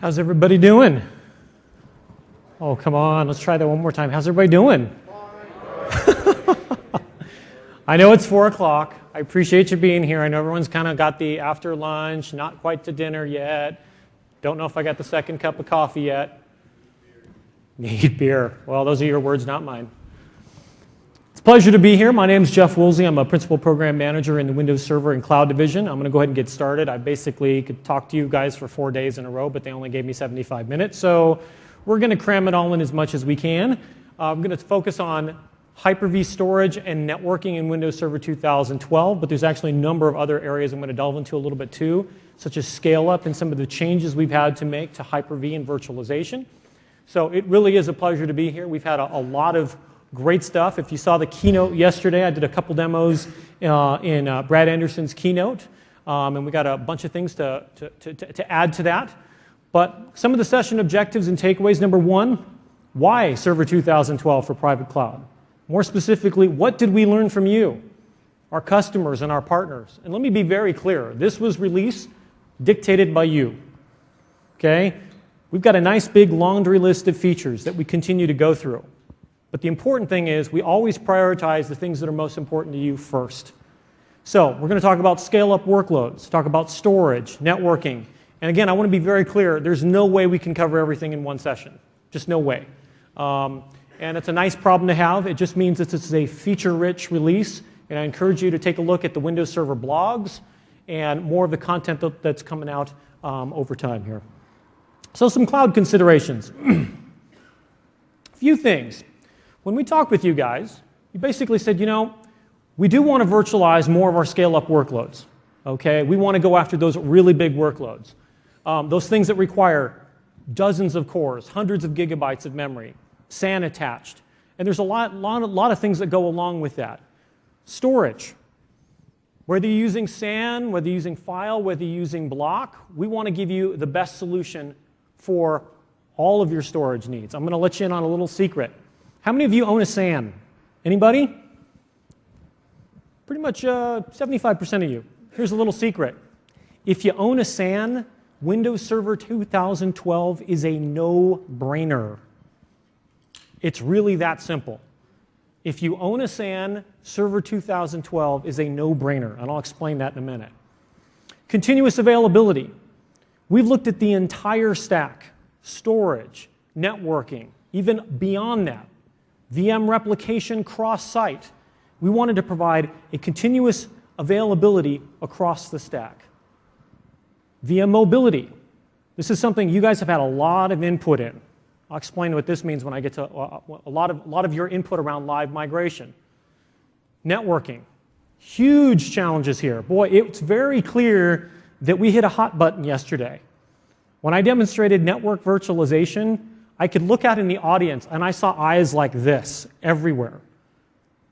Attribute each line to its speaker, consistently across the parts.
Speaker 1: How's everybody doing? Oh, come on, let's try that one more time. How's everybody doing? I know it's 4 o'clock. I appreciate you being here. I know everyone's kind of got the after lunch, not quite to dinner yet. Don't know if I got the second cup of coffee yet. Need beer. Well, those are your words, not mine. It's a pleasure to be here. My name is Jeff Woolsey. I'm a Principal Program Manager in the Windows Server and Cloud Division. I'm going to go ahead and get started. I basically could talk to you guys for 4 days in a row, but they only gave me 75 minutes. So we're going to cram it all in as much as we can. I'm going to focus on Hyper-V storage and networking in Windows Server 2012, but there's actually a number of other areas I'm going to delve into a little bit too, such as scale-up and some of the changes we've had to make to Hyper-V and virtualization. So it really is a pleasure to be here. We've had a lot of great stuff. If you saw the keynote yesterday, I did a couple demos in Brad Anderson's keynote, and we got a bunch of things to add to that. But some of the session objectives and takeaways. Number one, why Server 2012 for private cloud? More specifically, what did we learn from you, our customers and our partners? And let me be very clear. This was released dictated by you. Okay? We've got a nice big laundry list of features that we continue to go through. But the important thing is we always prioritize the things that are most important to you first. So we're going to talk about scale-up workloads, talk about storage, networking. And again, I want to be very clear. There's no way we can cover everything in one session. Just no way. And it's a nice problem to have. It just means that it's a feature-rich release. And I encourage you to take a look at the Windows Server blogs and more of the content that's coming out over time here. So some cloud considerations. A few things. When we talked with you guys, you basically said, you know, we do want to virtualize more of our scale-up workloads. Okay? We want to go after those really big workloads. Those things that require dozens of cores, hundreds of gigabytes of memory, SAN attached. And there's a lot of things that go along with that. Storage. Whether you're using SAN, whether you're using file, whether you're using block, we want to give you the best solution for all of your storage needs. I'm going to let you in on a little secret. How many of you own a SAN? Anybody? Pretty much 75% of you. Here's a little secret. If you own a SAN, Windows Server 2012 is a no-brainer. It's really that simple. If you own a SAN, Server 2012 is a no-brainer, and I'll explain that in a minute. Continuous availability. We've looked at the entire stack, storage, networking, even beyond that. VM replication cross-site. We wanted to provide a continuous availability across the stack. VM mobility. This is something you guys have had a lot of input in. I'll explain what this means when I get to a lot of your input around live migration. Networking. Huge challenges here. Boy, it's very clear that we hit a hot button yesterday. When I demonstrated network virtualization, I could look out in the audience and I saw eyes like this everywhere.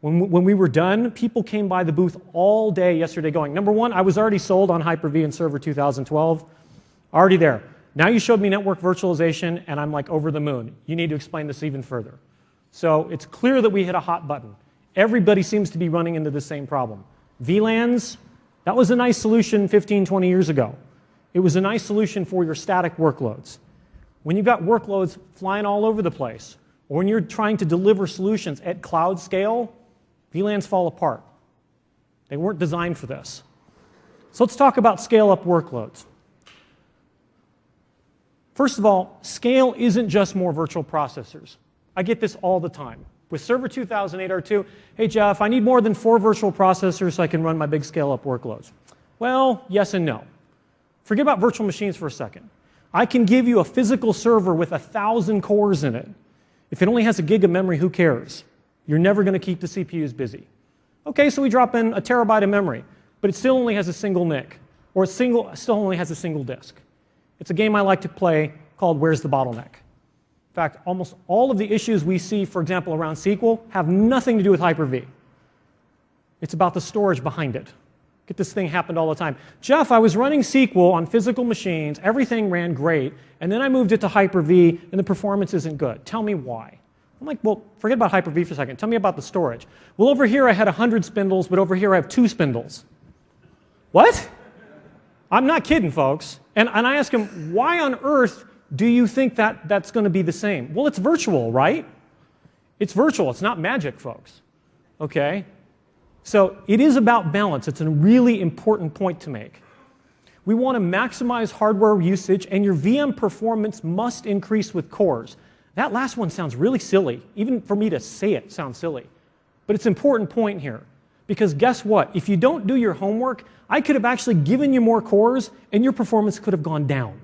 Speaker 1: When we were done, people came by the booth all day yesterday going, number one, I was already sold on Hyper-V and Server 2012. Already there. Now you showed me network virtualization and I'm like over the moon. You need to explain this even further. So it's clear that we hit a hot button. Everybody seems to be running into the same problem. VLANs, that was a nice solution 15, 20 years ago. It was a nice solution for your static workloads. When you've got workloads flying all over the place, or when you're trying to deliver solutions at cloud scale, VLANs fall apart. They weren't designed for this. So let's talk about scale-up workloads. First of all, scale isn't just more virtual processors. I get this all the time. With Server 2008 R2, hey Jeff, I need more than 4 virtual processors so I can run my big scale-up workloads. Well, yes and no. Forget about virtual machines for a second. I can give you a physical server with 1,000 cores in it. If it only has a gig of memory, who cares? You're never going to keep the CPUs busy. Okay, so we drop in a terabyte of memory, but it still only has a single NIC, or it still only has a single disk. It's a game I like to play called Where's the Bottleneck? In fact, almost all of the issues we see, for example, around SQL have nothing to do with Hyper-V. It's about the storage behind it. Get this thing happened all the time. Jeff, I was running SQL on physical machines, everything ran great, and then I moved it to Hyper-V, and the performance isn't good. Tell me why. I'm like, well, forget about Hyper-V for a second. Tell me about the storage. Well, over here I had 100 spindles, but over here I have 2 spindles. What? I'm not kidding, folks. And I asked him, why on earth do you think that that's going to be the same? Well, it's virtual, right? It's virtual. It's not magic, folks. Okay? So it is about balance. It's a really important point to make. We want to maximize hardware usage, and your VM performance must increase with cores. That last one sounds really silly. Even for me to say it sounds silly. But it's an important point here. Because guess what? If you don't do your homework, I could have actually given you more cores, and your performance could have gone down.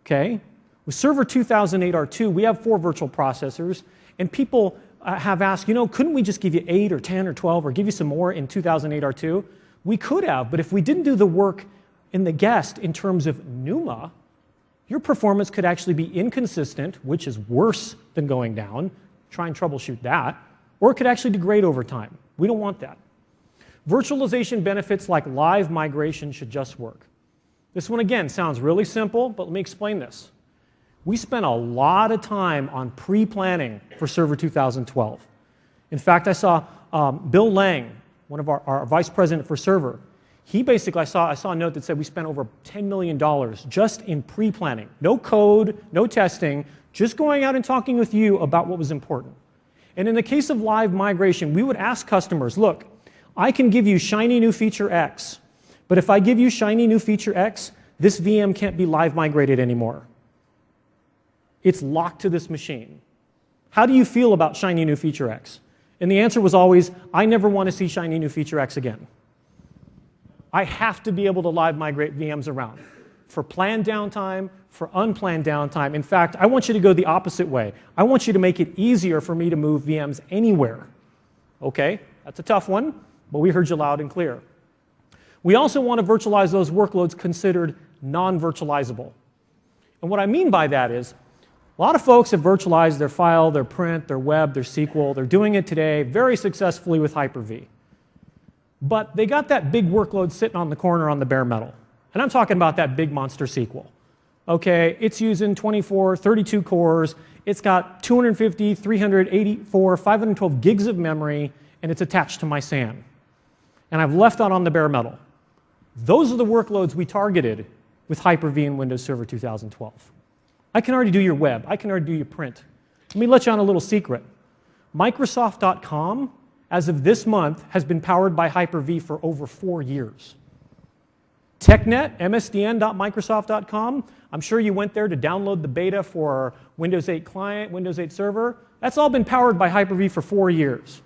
Speaker 1: Okay? With Server 2008 R2, we have 4 virtual processors, and people have asked, couldn't we just give you 8 or 10 or 12 or give you some more in 2008 R2? We could have, but if we didn't do the work in the guest in terms of NUMA, your performance could actually be inconsistent, which is worse than going down. Try and troubleshoot that. Or it could actually degrade over time. We don't want that. Virtualization benefits like live migration should just work. This one, again, sounds really simple, but let me explain this. We spent a lot of time on pre-planning for Server 2012. In fact, I saw Bill Lang, one of our vice president for server, he basically, I saw a note that said we spent over $10 million just in pre-planning. No code, no testing, just going out and talking with you about what was important. And in the case of live migration, we would ask customers, look, I can give you shiny new feature X, but if I give you shiny new feature X, this VM can't be live migrated anymore. It's locked to this machine. How do you feel about shiny new feature X? And the answer was always, I never want to see shiny new feature X again. I have to be able to live migrate VMs around for planned downtime, for unplanned downtime. In fact, I want you to go the opposite way. I want you to make it easier for me to move VMs anywhere. Okay, that's a tough one, but we heard you loud and clear. We also want to virtualize those workloads considered non-virtualizable. And what I mean by that is, a lot of folks have virtualized their file, their print, their web, their SQL. They're doing it today very successfully with Hyper-V. But they got that big workload sitting on the corner on the bare metal. And I'm talking about that big monster SQL. Okay, it's using 24, 32 cores. It's got 250, 384, 512 gigs of memory, and it's attached to my SAN. And I've left that on the bare metal. Those are the workloads we targeted with Hyper-V and Windows Server 2012. I can already do your web. I can already do your print. Let me let you on a little secret. Microsoft.com, as of this month, has been powered by Hyper-V for over 4 years. TechNet, msdn.microsoft.com, I'm sure you went there to download the beta for Windows 8 Client, Windows 8 Server. That's all been powered by Hyper-V for 4 years.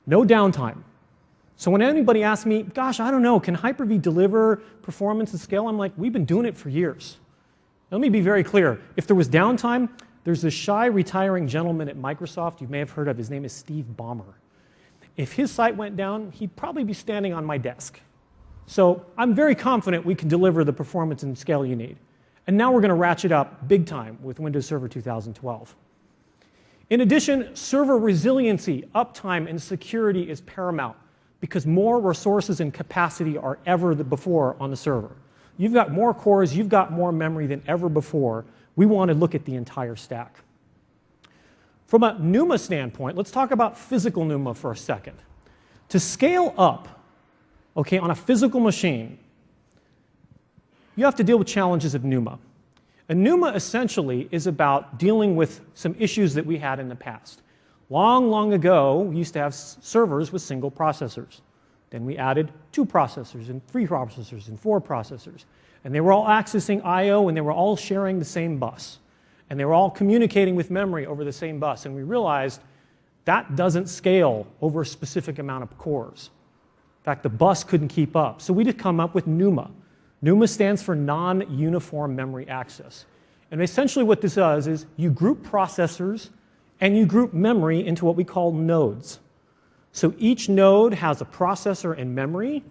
Speaker 1: No downtime. So when anybody asks me, gosh, I don't know, can Hyper-V deliver performance and scale? I'm like, we've been doing it for years. Let me be very clear. If there was downtime, there's this shy retiring gentleman at Microsoft you may have heard of. His name is Steve Ballmer. If his site went down, he'd probably be standing on my desk. So I'm very confident we can deliver the performance and scale you need. And now we're going to ratchet up big time with Windows Server 2012. In addition, server resiliency, uptime, and security is paramount because more resources and capacity are ever before on the server. You've got more cores, you've got more memory than ever before. We want to look at the entire stack. From a NUMA standpoint, let's talk about physical NUMA for a second. To scale up, okay, on a physical machine, you have to deal with challenges of NUMA. And NUMA essentially is about dealing with some issues that we had in the past. Long, long ago, we used to have servers with single processors. Then we added 2 processors and 3 processors and 4 processors. And they were all accessing I/O and they were all sharing the same bus. And they were all communicating with memory over the same bus. And we realized that doesn't scale over a specific amount of cores. In fact, the bus couldn't keep up. So we did come up with NUMA. NUMA stands for non-uniform memory access. And essentially what this does is you group processors and you group memory into what we call nodes. So each node has a processor and memory,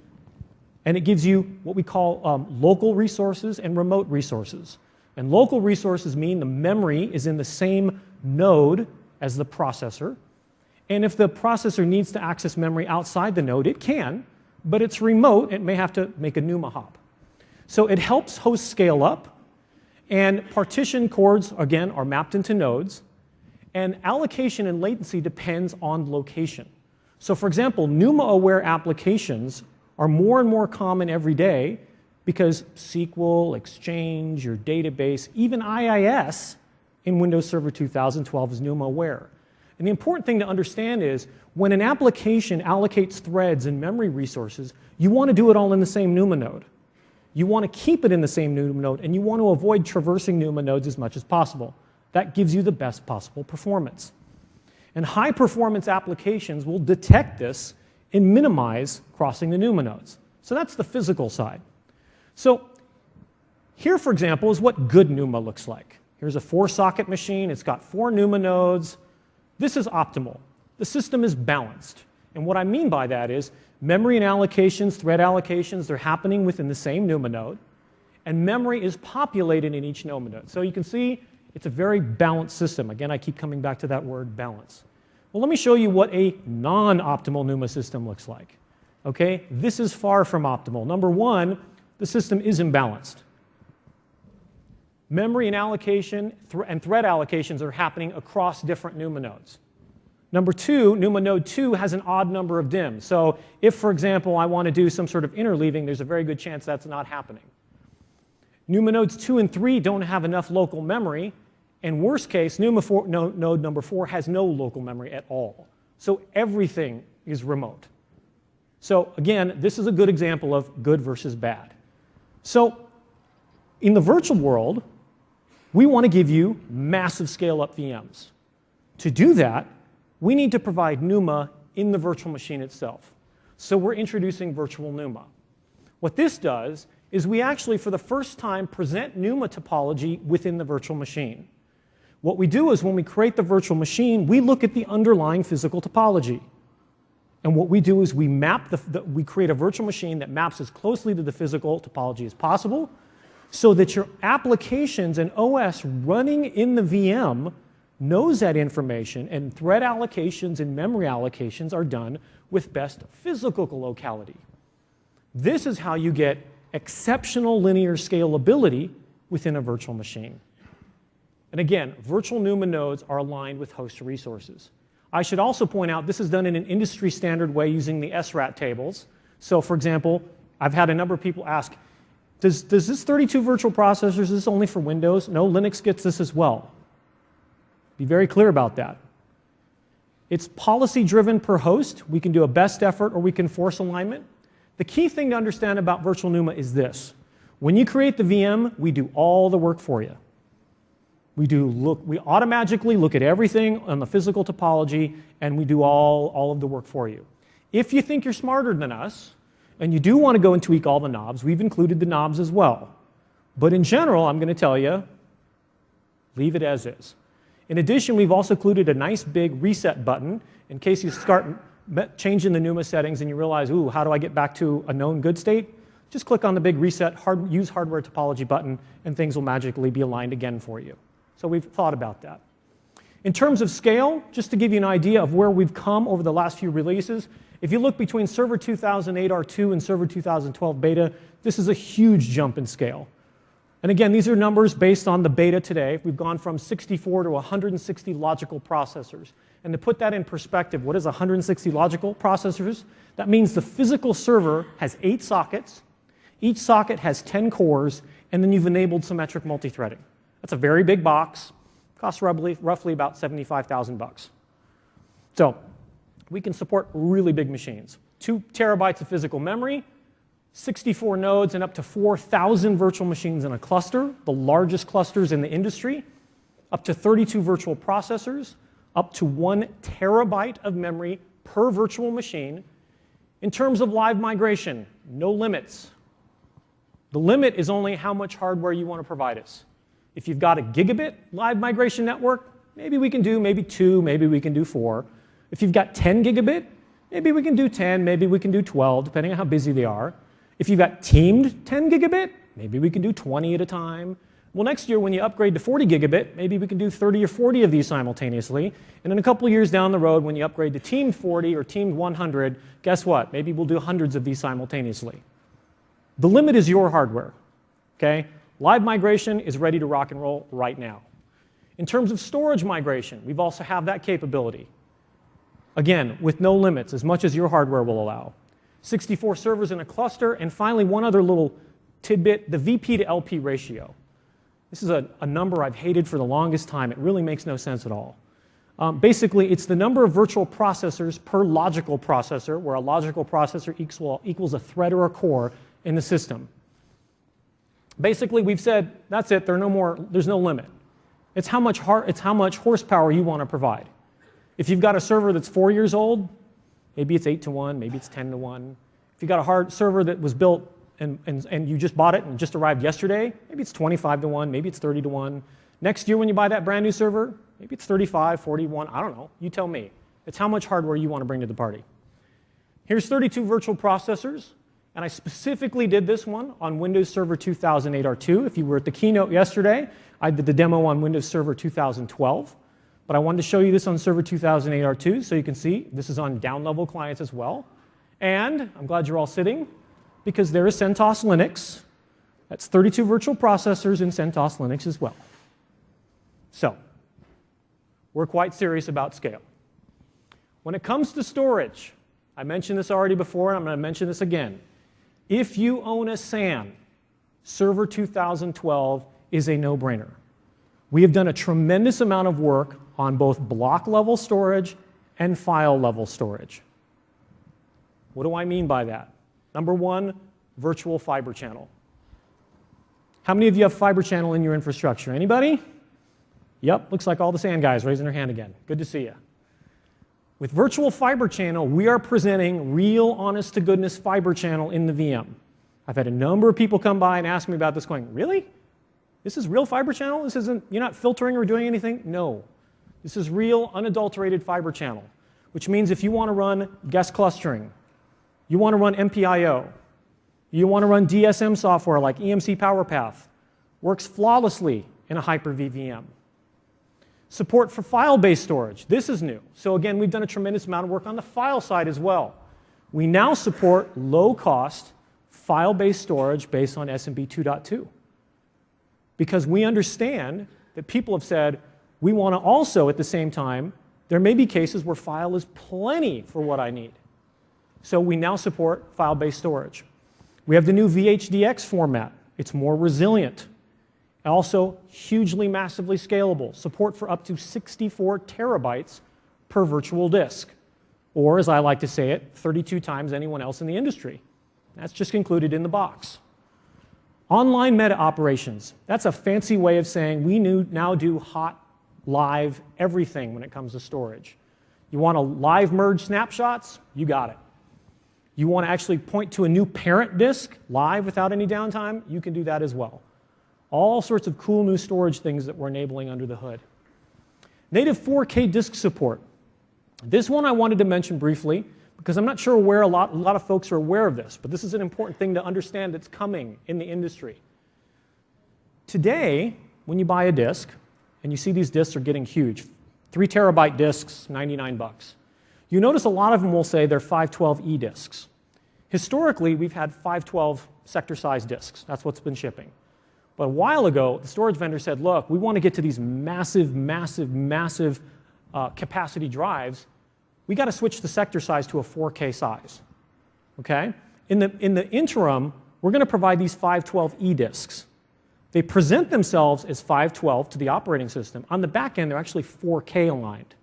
Speaker 1: and it gives you what we call local resources and remote resources. And local resources mean the memory is in the same node as the processor. And if the processor needs to access memory outside the node, it can, but it's remote. It may have to make a NUMA hop. So it helps hosts scale up, and partition cores, again, are mapped into nodes, and allocation and latency depends on location. So for example, NUMA-aware applications are more and more common every day because SQL, Exchange, your database, even IIS in Windows Server 2012 is NUMA aware. And the important thing to understand is when an application allocates threads and memory resources, you want to do it all in the same NUMA node. You want to keep it in the same NUMA node, and you want to avoid traversing NUMA nodes as much as possible. That gives you the best possible performance. And high-performance applications will detect this and minimize crossing the NUMA nodes. So that's the physical side. So here, for example, is what good NUMA looks like. Here's a 4-socket machine. It's got 4 NUMA nodes. This is optimal. The system is balanced. And what I mean by that is memory and allocations, thread allocations, they're happening within the same NUMA node. And memory is populated in each NUMA node. So you can see it's a very balanced system. Again, I keep coming back to that word, balance. Well, let me show you what a non-optimal NUMA system looks like. Okay? This is far from optimal. Number one, the system is imbalanced. Memory and allocation and thread allocations are happening across different NUMA nodes. Number two, NUMA node 2 has an odd number of DIMMs. So if, for example, I want to do some sort of interleaving, there's a very good chance that's not happening. NUMA nodes 2 and 3 don't have enough local memory. And worst case, node number 4 has no local memory at all. So everything is remote. So again, this is a good example of good versus bad. So in the virtual world, we want to give you massive scale-up VMs. To do that, we need to provide NUMA in the virtual machine itself. So we're introducing virtual NUMA. What this does is we actually, for the first time, present NUMA topology within the virtual machine. What we do is when we create the virtual machine, we look at the underlying physical topology. And what we do is we we create a virtual machine that maps as closely to the physical topology as possible so that your applications and OS running in the VM knows that information, and thread allocations and memory allocations are done with best physical locality. This is how you get exceptional linear scalability within a virtual machine. And again, virtual NUMA nodes are aligned with host resources. I should also point out this is done in an industry standard way using the SRAT tables. So for example, I've had a number of people ask, does this 32 virtual processors, is this only for Windows? No, Linux gets this as well. Be very clear about that. It's policy driven per host. We can do a best effort or we can force alignment. The key thing to understand about virtual NUMA is this. When you create the VM, we do all the work for you. We automatically look at everything on the physical topology, and we do all of the work for you. If you think you're smarter than us, and you do want to go and tweak all the knobs, we've included the knobs as well. But in general, I'm going to tell you, leave it as is. In addition, we've also included a nice big reset button in case you start changing the NUMA settings and you realize, ooh, how do I get back to a known good state? Just click on the big reset, use hardware topology button, and things will magically be aligned again for you. So we've thought about that. In terms of scale, just to give you an idea of where we've come over the last few releases, if you look between Server 2008 R2 and Server 2012 Beta, this is a huge jump in scale. And again, these are numbers based on the beta today. We've gone from 64 to 160 logical processors. And to put that in perspective, what is 160 logical processors? That means the physical server has 8 sockets, each socket has 10 cores, and then you've enabled symmetric multi-threading. That's a very big box, costs roughly about $75,000. So we can support really big machines. 2 terabytes of physical memory, 64 nodes, and up to 4,000 virtual machines in a cluster, the largest clusters in the industry, up to 32 virtual processors, up to 1 terabyte of memory per virtual machine. In terms of live migration, no limits. The limit is only how much hardware you want to provide us. If you've got a gigabit live migration network, maybe we can do maybe 2, maybe we can do 4. If you've got 10 gigabit, maybe we can do 10, maybe we can do 12, depending on how busy they are. If you've got teamed 10 gigabit, maybe we can do 20 at a time. Well, next year when you upgrade to 40 gigabit, maybe we can do 30 or 40 of these simultaneously. And then a couple of years down the road, when you upgrade to teamed 40 or teamed 100, guess what? Maybe we'll do hundreds of these simultaneously. The limit is your hardware, okay? Live migration is ready to rock and roll right now. In terms of storage migration, we've also have that capability. Again, with no limits, as much as your hardware will allow. 64 servers in a cluster, and finally one other little tidbit, the VP to LP ratio. This is a number I've hated for the longest time. It really makes no sense at all. Basically, it's the number of virtual processors per logical processor, where a logical processor equals a thread or a core in the system. Basically, we've said, that's it, there's no limit. It's how much horsepower you want to provide. If you've got a server that's 4 years old, maybe it's 8 to 1, maybe it's 10 to 1. If you've got a hard server that was built and you just bought it and just arrived yesterday, maybe it's 25 to 1, maybe it's 30 to 1. Next year when you buy that brand new server, maybe it's 35, 41, I don't know. You tell me. It's how much hardware you want to bring to the party. Here's 32 virtual processors, and I specifically did this one on Windows Server 2008 R2. If you were at the keynote yesterday, I did the demo on Windows Server 2012, but I wanted to show you this on Server 2008 R2 so you can see this is on down-level clients as well. And I'm glad you're all sitting, because there is CentOS Linux. That's 32 virtual processors in CentOS Linux as well. So, we're quite serious about scale. When it comes to storage, I mentioned this already before, and I'm going to mention this again. If you own a SAN, Server 2012 is a no-brainer. We have done a tremendous amount of work on both block-level storage and file-level storage. What do I mean by that? Number one, virtual fiber channel. How many of you have fiber channel in your infrastructure? Anybody? Yep, looks like all the SAN guys raising their hand again. Good to see you. With virtual fiber channel, we are presenting real, honest-to-goodness fiber channel in the VM. I've had a number of people come by and ask me about this going, really? This is real fiber channel? This isn't, you're not filtering or doing anything? No. This is real, unadulterated fiber channel, which means if you want to run guest clustering, you want to run MPIO, you want to run DSM software like EMC PowerPath, works flawlessly in a Hyper-V VM. Support for file-based storage. This is new. So again, we've done a tremendous amount of work on the file side as well. We now support low-cost file-based storage based on SMB 2.2. Because we understand that people have said, we want to also, at the same time, there may be cases where file is plenty for what I need. So we now support file-based storage. We have the new VHDX format. It's more resilient. Also, hugely, massively scalable. Support for up to 64 terabytes per virtual disk. Or, as I like to say it, 32 times anyone else in the industry. That's just included in the box. Online meta operations. That's a fancy way of saying we now do hot, live, everything when it comes to storage. You want to live merge snapshots? You got it. You want to actually point to a new parent disk live without any downtime? You can do that as well. All sorts of cool new storage things that we're enabling under the hood. Native 4K disk support. This one I wanted to mention briefly because I'm not sure where a lot of folks are aware of this, but this is an important thing to understand that's coming in the industry. Today, when you buy a disk, and you see these disks are getting huge, 3 terabyte disks, $99. You notice a lot of them will say they're 512E disks. Historically, we've had 512 sector size disks. That's what's been shipping. But a while ago, the storage vendor said, look, we want to get to these massive, massive, massive capacity drives. We got to switch the sector size to a 4K size. Okay? In the interim, we're going to provide these 512E disks. They present themselves as 512 to the operating system. On the back end, they're actually 4K aligned.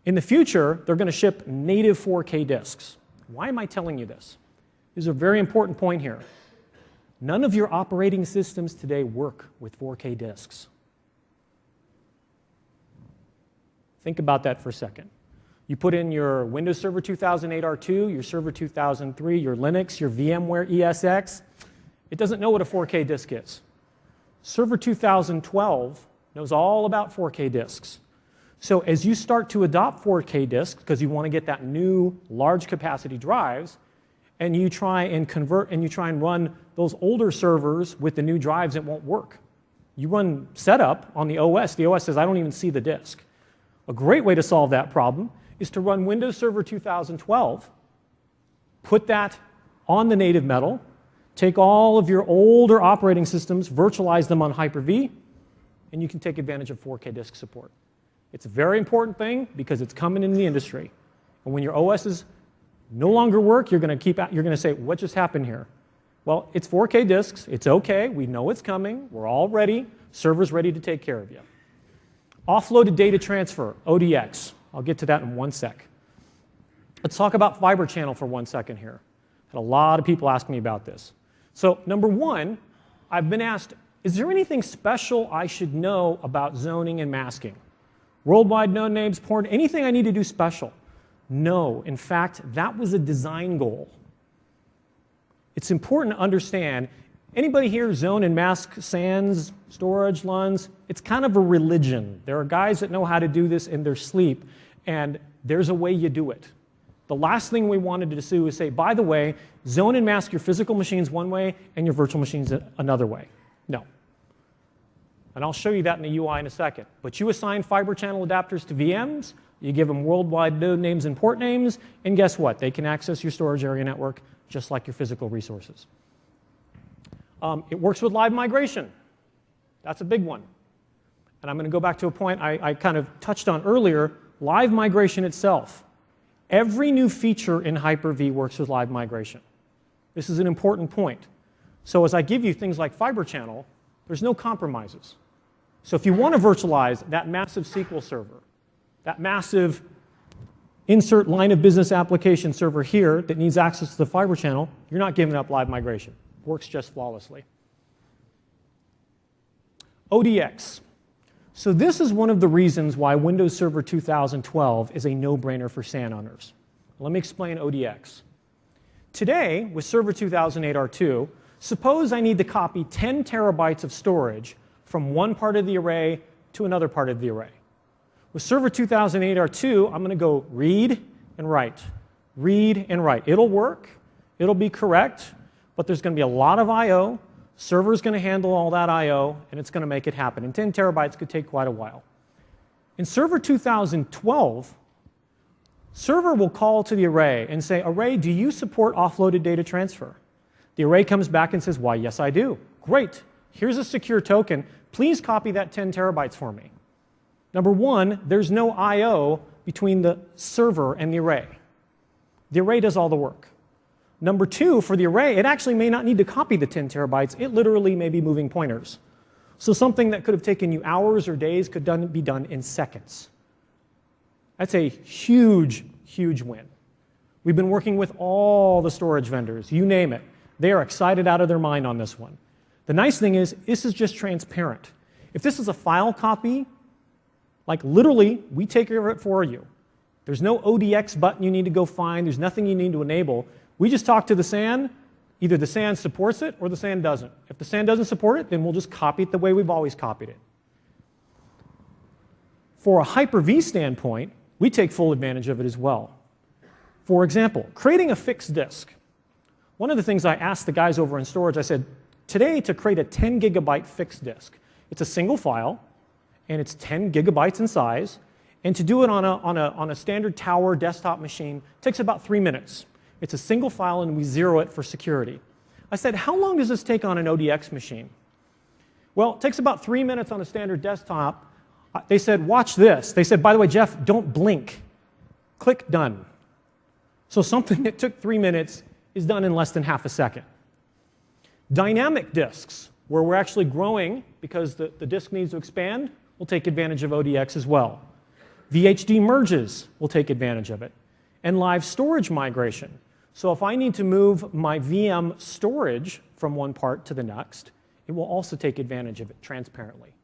Speaker 1: In the future, they're going to ship native 4K disks. Why am I telling you this? There's a very important point here. None of your operating systems today work with 4K disks. Think about that for a second. You put in your Windows Server 2008 R2, your Server 2003, your Linux, your VMware ESX. It doesn't know what a 4K disk is. Server 2012 knows all about 4K disks. So as you start to adopt 4K disks, because you want to get that new large capacity drives, and you try and convert and you try and run those older servers with the new drives, it won't work. You run setup on the OS says, I don't even see the disk. A great way to solve that problem is to run Windows Server 2012, put that on the native metal, take all of your older operating systems, virtualize them on Hyper-V, and you can take advantage of 4K disk support. It's a very important thing because it's coming in the industry. And when your OSs no longer work, you're going to say, what just happened here? Well, it's 4K disks. It's okay. We know it's coming. We're all ready. Server's ready to take care of you. Offloaded data transfer, ODX. I'll get to that in one sec. Let's talk about fiber channel for 1 second here. Had a lot of people ask me about this. So number one, I've been asked, is there anything special I should know about zoning and masking? Worldwide node names, port, anything I need to do special? No. In fact, that was a design goal. It's important to understand, anybody here zone and mask SANs, storage, LUNs? It's kind of a religion. There are guys that know how to do this in their sleep, and there's a way you do it. The last thing we wanted to do is say, by the way, zone and mask your physical machines one way and your virtual machines another way. No. And I'll show you that in the UI in a second. But you assign fiber channel adapters to VMs, you give them worldwide node names and port names, and guess what? They can access your storage area network just like your physical resources. It works with live migration. That's a big one. And I'm going to go back to a point I kind of touched on earlier, live migration itself. Every new feature in Hyper-V works with live migration. This is an important point. So as I give you things like fiber channel, there's no compromises. So if you want to virtualize that massive SQL server, that massive insert line of business application server here that needs access to the fiber channel, you're not giving up live migration. Works just flawlessly. ODX. So this is one of the reasons why Windows Server 2012 is a no-brainer for SAN owners. Let me explain ODX. Today, with Server 2008 R2, suppose I need to copy 10 terabytes of storage from one part of the array to another part of the array. With Server 2008 R2, I'm going to go read and write. Read and write. It'll work. It'll be correct. But there's going to be a lot of I/O. Server's going to handle all that I/O, and it's going to make it happen. And 10 terabytes could take quite a while. In Server 2012, Server will call to the array and say, array, do you support offloaded data transfer? The array comes back and says, why, yes, I do. Great. Here's a secure token. Please copy that 10 terabytes for me. Number one, there's no I/O between the server and the array. The array does all the work. Number two, for the array, it actually may not need to copy the 10 terabytes. It literally may be moving pointers. So something that could have taken you hours or days could be done in seconds. That's a huge, huge win. We've been working with all the storage vendors, you name it. They are excited out of their mind on this one. The nice thing is, this is just transparent. If this is a file copy, like literally, we take care of it for you. There's no ODX button you need to go find. There's nothing you need to enable. We just talk to the SAN. Either the SAN supports it or the SAN doesn't. If the SAN doesn't support it, then we'll just copy it the way we've always copied it. For a Hyper-V standpoint, we take full advantage of it as well. For example, creating a fixed disk. One of the things I asked the guys over in storage, I said, today to create a 10 gigabyte fixed disk, it's a single file, and it's 10 gigabytes in size, and to do it on a standard tower desktop machine takes about 3 minutes. It's a single file, and we zero it for security. I said, how long does this take on an ODX machine? Well, it takes about 3 minutes on a standard desktop. They said, watch this. They said, by the way, Jeff, don't blink. Click done. So something that took 3 minutes is done in less than half a second. Dynamic disks, where we're actually growing because the disk needs to expand, will take advantage of ODX as well. VHD merges will take advantage of it. And live storage migration. So if I need to move my VM storage from one part to the next, it will also take advantage of it transparently.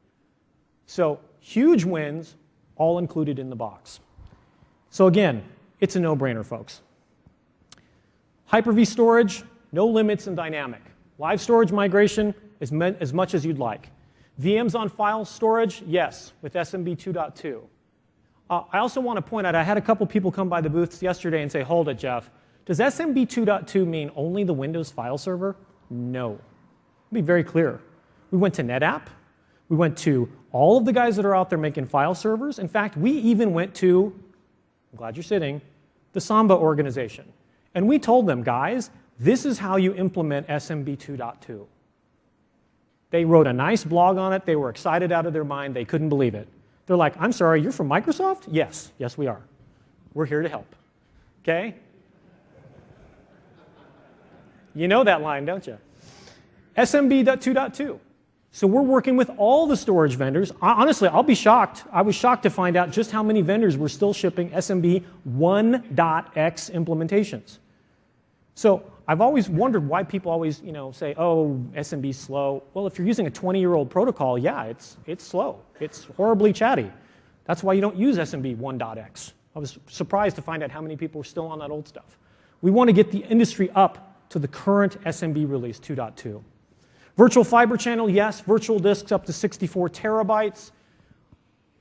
Speaker 1: So huge wins, all included in the box. So again, it's a no-brainer, folks. Hyper-V storage, no limits in dynamic. Live storage migration, as much as you'd like. VMs on file storage, yes, with SMB 2.2. I also want to point out, I had a couple people come by the booths yesterday and say, hold it, Jeff. Does SMB 2.2 mean only the Windows file server? No. I'll be very clear. We went to NetApp. We went to all of the guys that are out there making file servers. In fact, we even went to, I'm glad you're sitting, the Samba organization. And we told them, guys, this is how you implement SMB 2.2. They wrote a nice blog on it. They were excited out of their mind. They couldn't believe it. They're like, I'm sorry, you're from Microsoft? Yes, yes we are. We're here to help. Okay? You know that line, don't you? SMB.2.2. So we're working with all the storage vendors. Honestly, I'll be shocked. I was shocked to find out just how many vendors were still shipping SMB 1.x implementations. So I've always wondered why people always, say, oh, SMB's slow. Well, if you're using a 20-year-old protocol, yeah, it's slow. It's horribly chatty. That's why you don't use SMB 1.x. I was surprised to find out how many people were still on that old stuff. We want to get the industry up to the current SMB release 2.2. Virtual fiber channel, yes. Virtual disks up to 64 terabytes.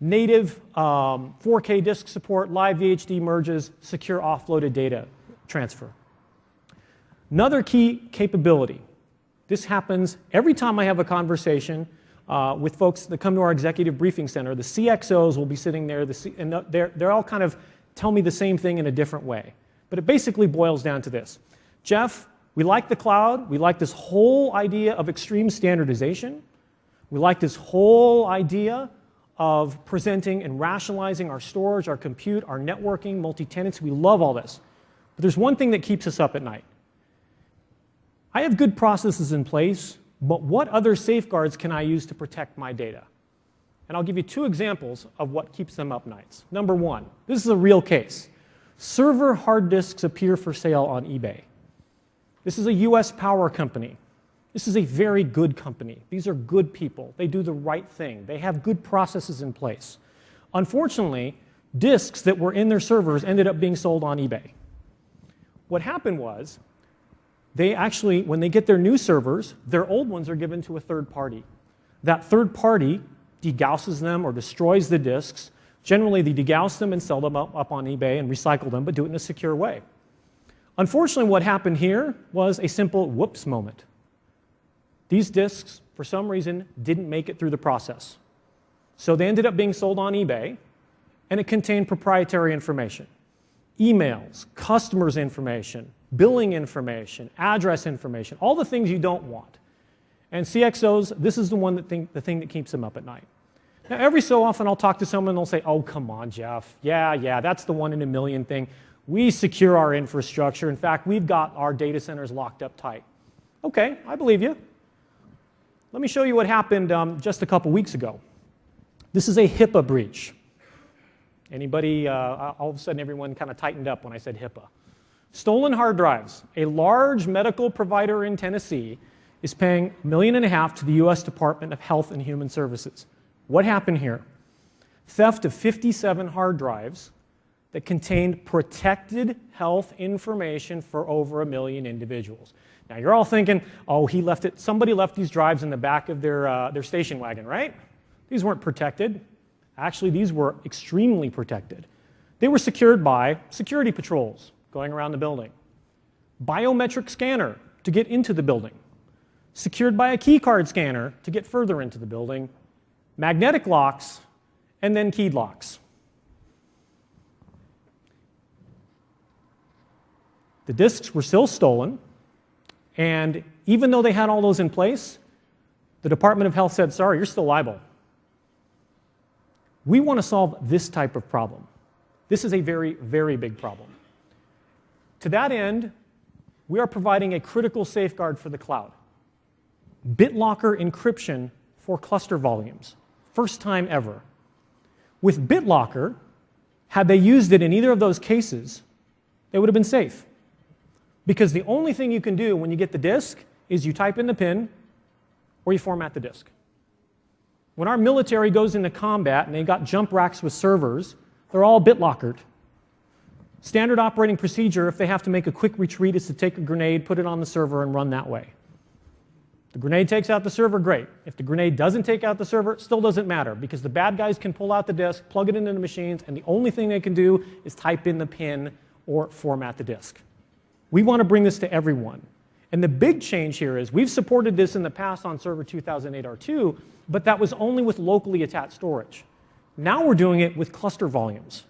Speaker 1: Native 4K disk support, live VHD merges, secure offloaded data transfer. Another key capability. This happens every time I have a conversation with folks that come to our executive briefing center. The CXOs will be sitting there, and they're all kind of tell me the same thing in a different way. But it basically boils down to this. Jeff, we like the cloud. We like this whole idea of extreme standardization. We like this whole idea of presenting and rationalizing our storage, our compute, our networking, multi-tenancy. We love all this. But there's one thing that keeps us up at night. I have good processes in place, but what other safeguards can I use to protect my data? And I'll give you two examples of what keeps them up nights. Number one, this is a real case. Server hard disks appear for sale on eBay. This is a US power company. This is a very good company. These are good people. They do the right thing. They have good processes in place. Unfortunately, disks that were in their servers ended up being sold on eBay. What happened was, they actually, when they get their new servers, their old ones are given to a third party. That third party degausses them or destroys the disks. Generally, they degauss them and sell them up on eBay and recycle them, but do it in a secure way. Unfortunately, what happened here was a simple whoops moment. These disks, for some reason, didn't make it through the process. So they ended up being sold on eBay, and it contained proprietary information. Emails, customers' information, billing information, address information, all the things you don't want. And CXOs, this is the thing that keeps them up at night. Now, every so often, I'll talk to someone and they'll say, oh, come on, Jeff. Yeah, that's the 1 in a million thing. We secure our infrastructure. In fact, we've got our data centers locked up tight. Okay, I believe you. Let me show you what happened just a couple weeks ago. This is a HIPAA breach. Anybody, all of a sudden everyone kind of tightened up when I said HIPAA. Stolen hard drives. A large medical provider in Tennessee is paying $1.5 million to the US Department of Health and Human Services. What happened here? Theft of 57 hard drives that contained protected health information for over 1 million individuals. Now you're all thinking, oh, somebody left these drives in the back of their station wagon, right? These weren't protected. Actually, these were extremely protected. They were secured by security patrols going around the building. Biometric scanner to get into the building. Secured by a key card scanner to get further into the building. Magnetic locks, and then keyed locks. The disks were still stolen, and even though they had all those in place, the Department of Health said, sorry, you're still liable. We want to solve this type of problem. This is a very, very big problem. To that end, we are providing a critical safeguard for the cloud. BitLocker encryption for cluster volumes. First time ever. With BitLocker, had they used it in either of those cases, they would have been safe. Because the only thing you can do when you get the disk is you type in the PIN or you format the disk. When our military goes into combat and they got jump racks with servers, they're all BitLockered. Standard operating procedure, if they have to make a quick retreat, is to take a grenade, put it on the server, and run that way. The grenade takes out the server, great. If the grenade doesn't take out the server, it still doesn't matter, because the bad guys can pull out the disk, plug it into the machines, and the only thing they can do is type in the PIN or format the disk. We want to bring this to everyone. And the big change here is we've supported this in the past on Server 2008 R2, but that was only with locally attached storage. Now we're doing it with cluster volumes.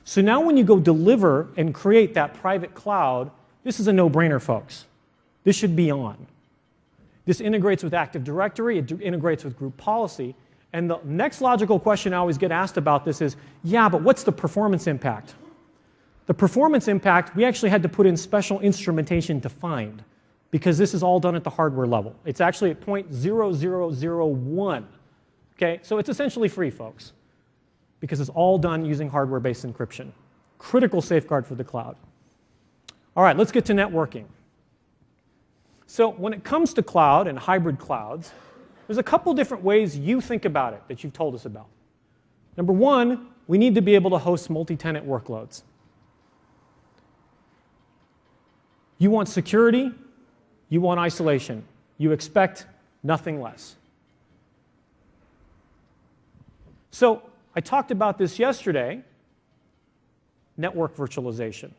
Speaker 1: So now when you go deliver and create that private cloud, this is a no-brainer, folks. This should be on. This integrates with Active Directory, it integrates with group policy, and the next logical question I always get asked about this is, yeah, but what's the performance impact? The performance impact, we actually had to put in special instrumentation to find. because this is all done at the hardware level. It's actually at 0.0001. Okay, so it's essentially free, folks, because it's all done using hardware-based encryption. Critical safeguard for the cloud. All right, let's get to networking. So when it comes to cloud and hybrid clouds, there's a couple different ways you think about it that you've told us about. Number one, we need to be able to host multi-tenant workloads. You want security, you want isolation. You expect nothing less. So I talked about this yesterday, network virtualization.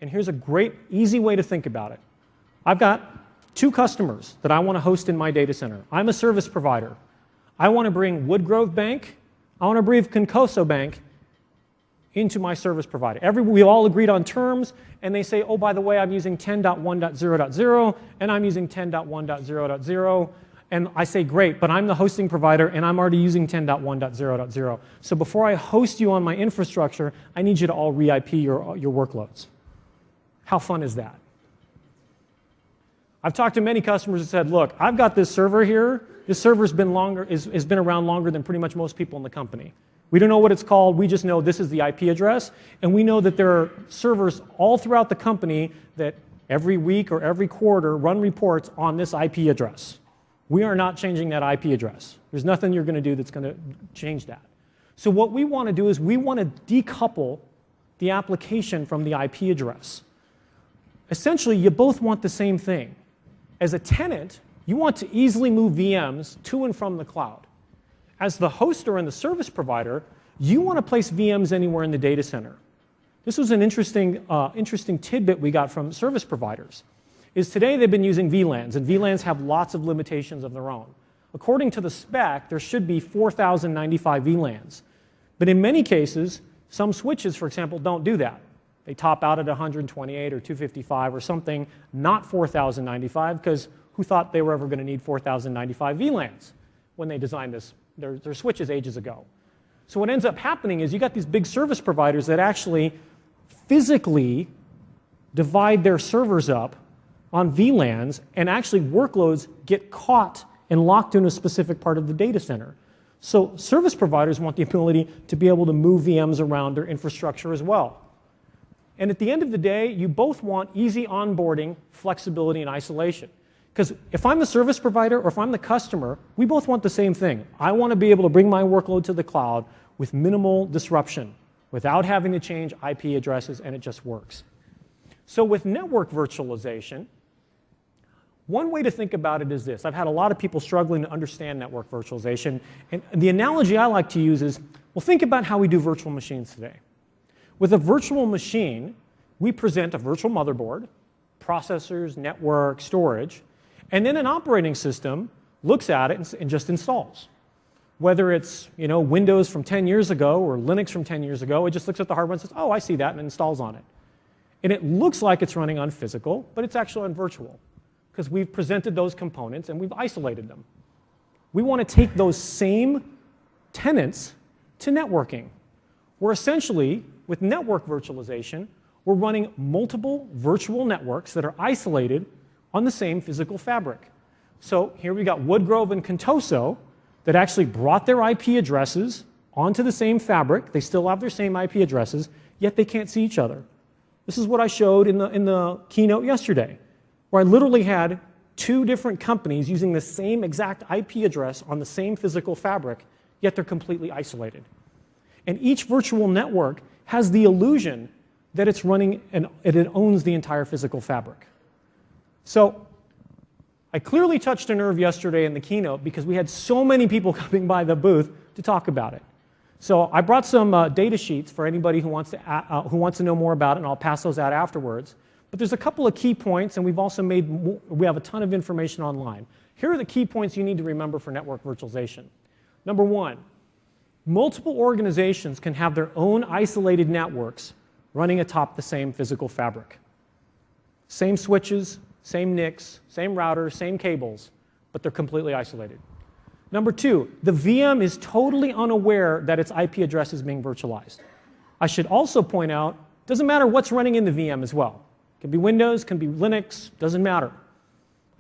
Speaker 1: And here's a great, easy way to think about it. I've got 2 customers that I want to host in my data center. I'm a service provider. I want to bring Woodgrove Bank, I want to bring Concoso Bank into my service provider. We all agreed on terms, and they say, oh, by the way, I'm using 10.1.0.0, and I'm using 10.1.0.0. And I say, great, but I'm the hosting provider, and I'm already using 10.1.0.0. So before I host you on my infrastructure, I need you to all re-IP your workloads. How fun is that? I've talked to many customers that said, look, I've got this server here. This server's been has been around longer than pretty much most people in the company. We don't know what it's called. We just know this is the IP address. And we know that there are servers all throughout the company that every week or every quarter run reports on this IP address. We are not changing that IP address. There's nothing you're going to do that's going to change that. So what we want to do is we want to decouple the application from the IP address. Essentially, you both want the same thing. As a tenant, you want to easily move VMs to and from the cloud. As the hoster and the service provider, you want to place VMs anywhere in the data center. This was an interesting tidbit we got from service providers. Is today they've been using VLANs, and VLANs have lots of limitations of their own. According to the spec, there should be 4,095 VLANs. But in many cases, some switches, for example, don't do that. They top out at 128 or 255 or something, not 4,095, because who thought they were ever going to need 4,095 VLANs when they designed their switches ages ago? So what ends up happening is you got these big service providers that actually physically divide their servers up on VLANs, and actually workloads get caught and locked in a specific part of the data center. So service providers want the ability to be able to move VMs around their infrastructure as well. And at the end of the day, you both want easy onboarding, flexibility, and isolation. Because if I'm the service provider or if I'm the customer, we both want the same thing. I want to be able to bring my workload to the cloud with minimal disruption, without having to change IP addresses, and it just works. So with network virtualization, one way to think about it is this. I've had a lot of people struggling to understand network virtualization, and the analogy I like to use is, well, think about how we do virtual machines today. With a virtual machine, we present a virtual motherboard, processors, network, storage, and then an operating system looks at it and just installs. Whether it's Windows from 10 years ago or Linux from 10 years ago, it just looks at the hardware and says, oh, I see that, and installs on it. And it looks like it's running on physical, but it's actually on virtual, because we've presented those components and we've isolated them. We want to take those same tenants to networking, where essentially, with network virtualization, we're running multiple virtual networks that are isolated on the same physical fabric. So here we got Woodgrove and Contoso that actually brought their IP addresses onto the same fabric. They still have their same IP addresses, yet they can't see each other. This is what I showed in the keynote yesterday, where I literally had 2 different companies using the same exact IP address on the same physical fabric, yet they're completely isolated. And each virtual network has the illusion that it's running and it owns the entire physical fabric. So I clearly touched a nerve yesterday in the keynote because we had so many people coming by the booth to talk about it. So I brought some data sheets for anybody who wants to know more about it, and I'll pass those out afterwards. But there's a couple of key points, and we have a ton of information online. Here are the key points you need to remember for network virtualization. Number 1, multiple organizations can have their own isolated networks running atop the same physical fabric. Same switches, same NICs, same routers, same cables, but they're completely isolated. Number 2, the VM is totally unaware that its IP address is being virtualized. I should also point out, it doesn't matter what's running in the VM as well. It can be Windows, can be Linux, doesn't matter.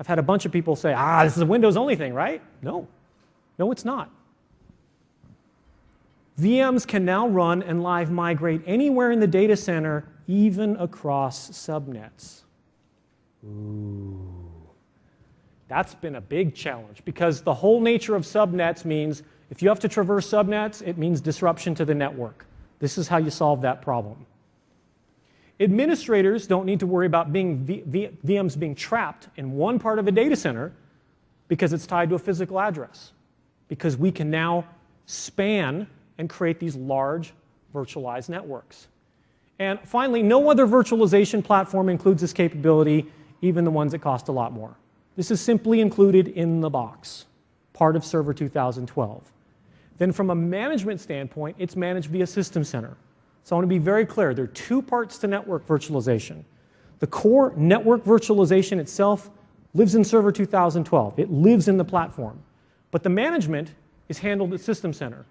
Speaker 1: I've had a bunch of people say, this is a Windows-only thing, right? No. No, it's not. VMs can now run and live migrate anywhere in the data center, even across subnets. Ooh. That's been a big challenge because the whole nature of subnets means if you have to traverse subnets, it means disruption to the network. This is how you solve that problem. Administrators don't need to worry about VMs being trapped in one part of a data center because it's tied to a physical address, because we can now span and create these large virtualized networks. And finally, no other virtualization platform includes this capability, even the ones that cost a lot more. This is simply included in the box, part of Server 2012. Then from a management standpoint, it's managed via System Center. So I want to be very clear. There are two parts to network virtualization. The core network virtualization itself lives in Server 2012. It lives in the platform. But the management is handled at System Center.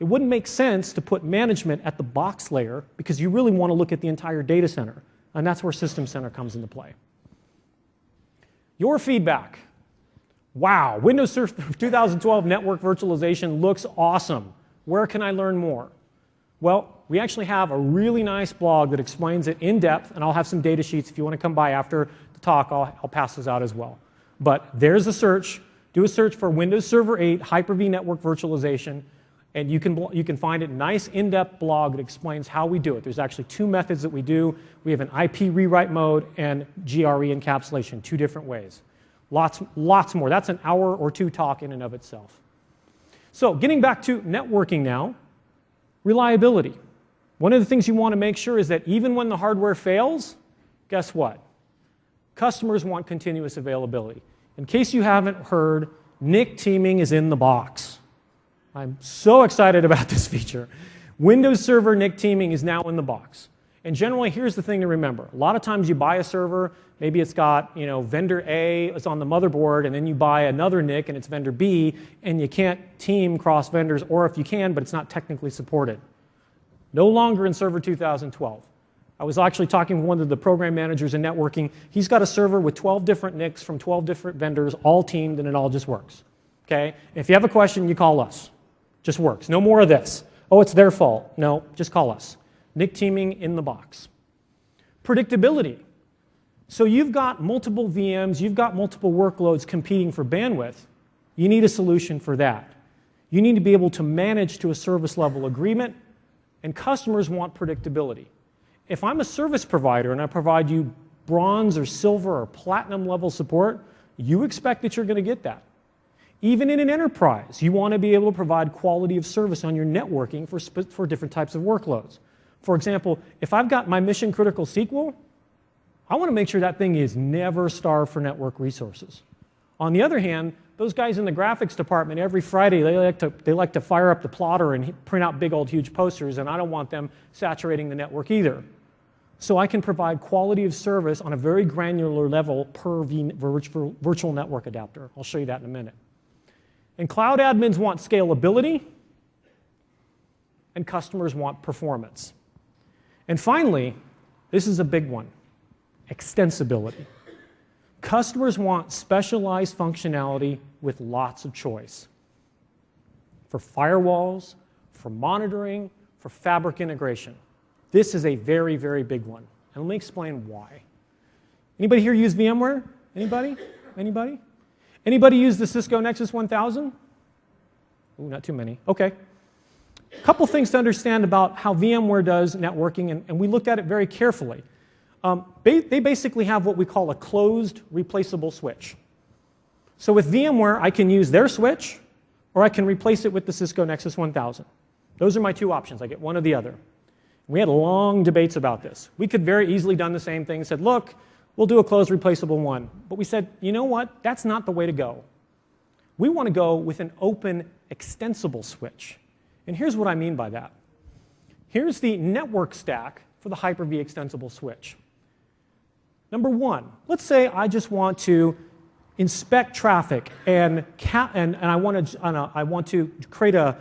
Speaker 1: It wouldn't make sense to put management at the box layer because you really want to look at the entire data center. And that's where System Center comes into play. Your feedback. Wow, Windows Server 2012 network virtualization looks awesome. Where can I learn more? Well, we actually have a really nice blog that explains it in depth, and I'll have some data sheets. If you want to come by after the talk, I'll pass those out as well. But there's a search. Do a search for Windows Server 8 Hyper-V network virtualization, and you can find a nice in-depth blog that explains how we do it. There's actually two methods that we do. We have an IP rewrite mode and GRE encapsulation, two different ways. Lots more. That's an hour or two talk in and of itself. So getting back to networking now, reliability. One of the things you want to make sure is that even when the hardware fails, guess what? Customers want continuous availability. In case you haven't heard, NIC teaming is in the box. I'm so excited about this feature. Windows Server NIC teaming is now in the box. And generally, here's the thing to remember. A lot of times you buy a server, maybe it's got, vendor A is on the motherboard, and then you buy another NIC and it's vendor B, and you can't team cross vendors, or if you can, but it's not technically supported. No longer in Server 2012. I was actually talking with one of the program managers in networking. He's got a server with 12 different NICs from 12 different vendors, all teamed, and it all just works. Okay? And if you have a question, you call us. Just works. No more of this. Oh, it's their fault. No, just call us. NIC teaming in the box. Predictability. So you've got multiple VMs, you've got multiple workloads competing for bandwidth. You need a solution for that. You need to be able to manage to a service level agreement, and customers want predictability. If I'm a service provider and I provide you bronze or silver or platinum level support, you expect that you're going to get that. Even in an enterprise, you want to be able to provide quality of service on your networking for different types of workloads. For example, if I've got my mission critical SQL, I want to make sure that thing is never starved for network resources. On the other hand, those guys in the graphics department, every Friday, they like to fire up the plotter and print out big old huge posters, and I don't want them saturating the network either. So I can provide quality of service on a very granular level per virtual network adapter. I'll show you that in a minute. And cloud admins want scalability, and customers want performance. And finally, this is a big one, extensibility. Customers want specialized functionality with lots of choice. For firewalls, for monitoring, for fabric integration. This is a very, very big one. And let me explain why. Anybody here use VMware? Anybody? Anybody? Anybody use the Cisco Nexus 1000? Ooh, not too many. Okay. A couple things to understand about how VMware does networking, and we looked at it very carefully. They basically have what we call a closed replaceable switch. So with VMware, I can use their switch, or I can replace it with the Cisco Nexus 1000. Those are my two options. I get one or the other. We had long debates about this. We could very easily done the same thing and said, look, we'll do a closed replaceable one. But we said, you know what? That's not the way to go. We want to go with an open extensible switch. And here's what I mean by that. Here's the network stack for the Hyper-V extensible switch. Number one, let's say I just want to inspect traffic and I want to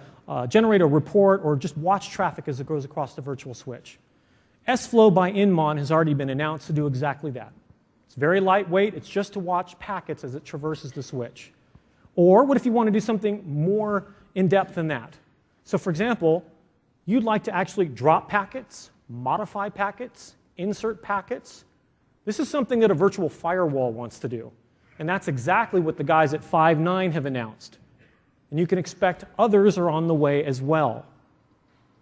Speaker 1: generate a report or just watch traffic as it goes across the virtual switch. SFlow by Inmon has already been announced to do exactly that. It's very lightweight. It's just to watch packets as it traverses the switch. Or what if you want to do something more in-depth than that? So for example, you'd like to actually drop packets, modify packets, insert packets. This is something that a virtual firewall wants to do. And that's exactly what the guys at 5.9 have announced. And you can expect others are on the way as well.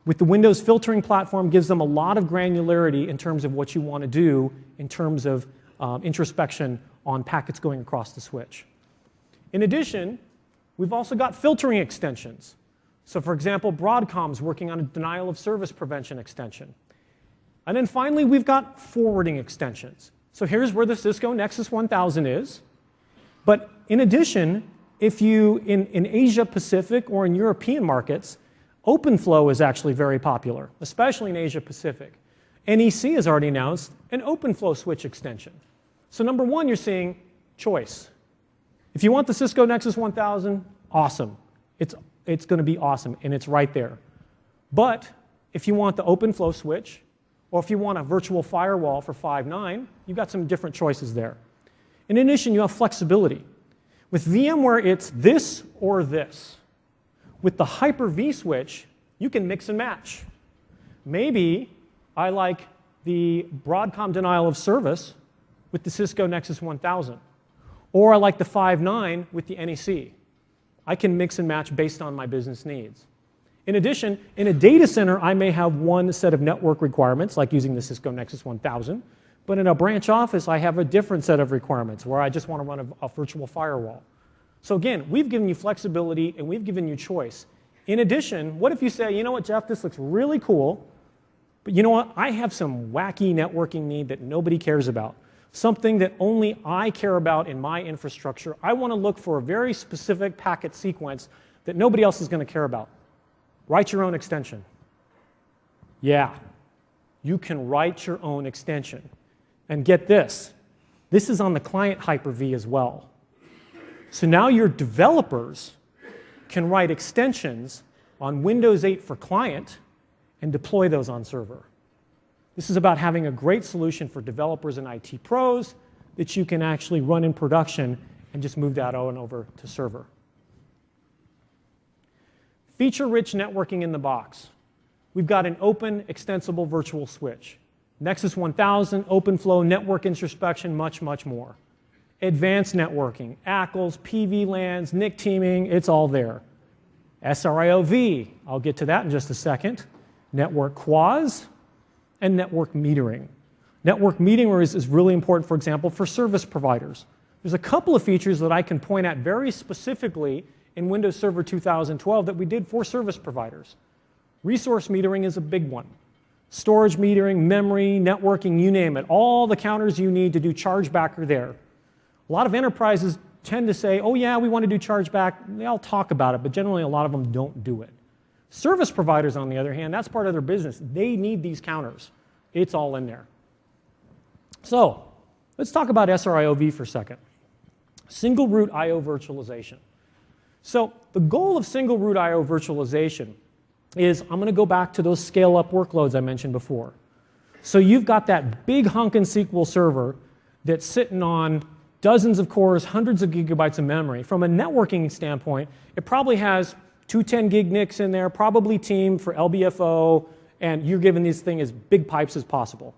Speaker 1: With the Windows filtering platform, gives them a lot of granularity in terms of what you want to do in terms of introspection on packets going across the switch. In addition, we've also got filtering extensions. So for example, Broadcom's working on a denial of service prevention extension. And then finally, we've got forwarding extensions. So here's where the Cisco Nexus 1000 is. But in addition, if you, in Asia Pacific or in European markets, OpenFlow is actually very popular, especially in Asia Pacific. NEC has already announced an OpenFlow switch extension. So number one, you're seeing choice. If you want the Cisco Nexus 1000, awesome. It's going to be awesome, and it's right there. But if you want the OpenFlow switch, or if you want a virtual firewall for 5.9, you've got some different choices there. In addition, you have flexibility. With VMware, it's this or this. With the Hyper-V switch, you can mix and match. Maybe I like the Broadcom denial of service with the Cisco Nexus 1000. Or I like the 5.9 with the NEC. I can mix and match based on my business needs. In addition, in a data center, I may have one set of network requirements, like using the Cisco Nexus 1000. But in a branch office, I have a different set of requirements where I just want to run a virtual firewall. So again, we've given you flexibility and we've given you choice. In addition, what if you say, you know what, Jeff, this looks really cool, but you know what, I have some wacky networking need that nobody cares about. Something that only I care about in my infrastructure. I want to look for a very specific packet sequence that nobody else is going to care about. Write your own extension. Yeah, you can write your own extension. And get this, this is on the client Hyper-V as well. So now your developers can write extensions on Windows 8 for client and deploy those on server. This is about having a great solution for developers and IT pros that you can actually run in production and just move that on over to server. Feature-rich networking in the box. We've got an open, extensible virtual switch. Nexus 1000, OpenFlow, network introspection, much, much more. Advanced networking, ACLs, PVLANs, NIC teaming, it's all there. SRIOV, I'll get to that in just a second. Network quas, and network metering. Network metering is really important, for example, for service providers. There's a couple of features that I can point at very specifically in Windows Server 2012 that we did for service providers. Resource metering is a big one. Storage metering, memory, networking, you name it. All the counters you need to do chargeback are there. A lot of enterprises tend to say, oh yeah, we want to do chargeback. They all talk about it, but generally a lot of them don't do it. Service providers, on the other hand, that's part of their business. They need these counters. It's all in there. So let's talk about SRIOV for a second. Single root I/O virtualization. So the goal of single root I/O virtualization is, I'm going to go back to those scale-up workloads I mentioned before. So you've got that big hunkin' SQL server that's sitting on dozens of cores, hundreds of gigabytes of memory. From a networking standpoint, it probably has 210 gig NICs in there, probably teamed for LBFO, and you're giving this thing as big pipes as possible.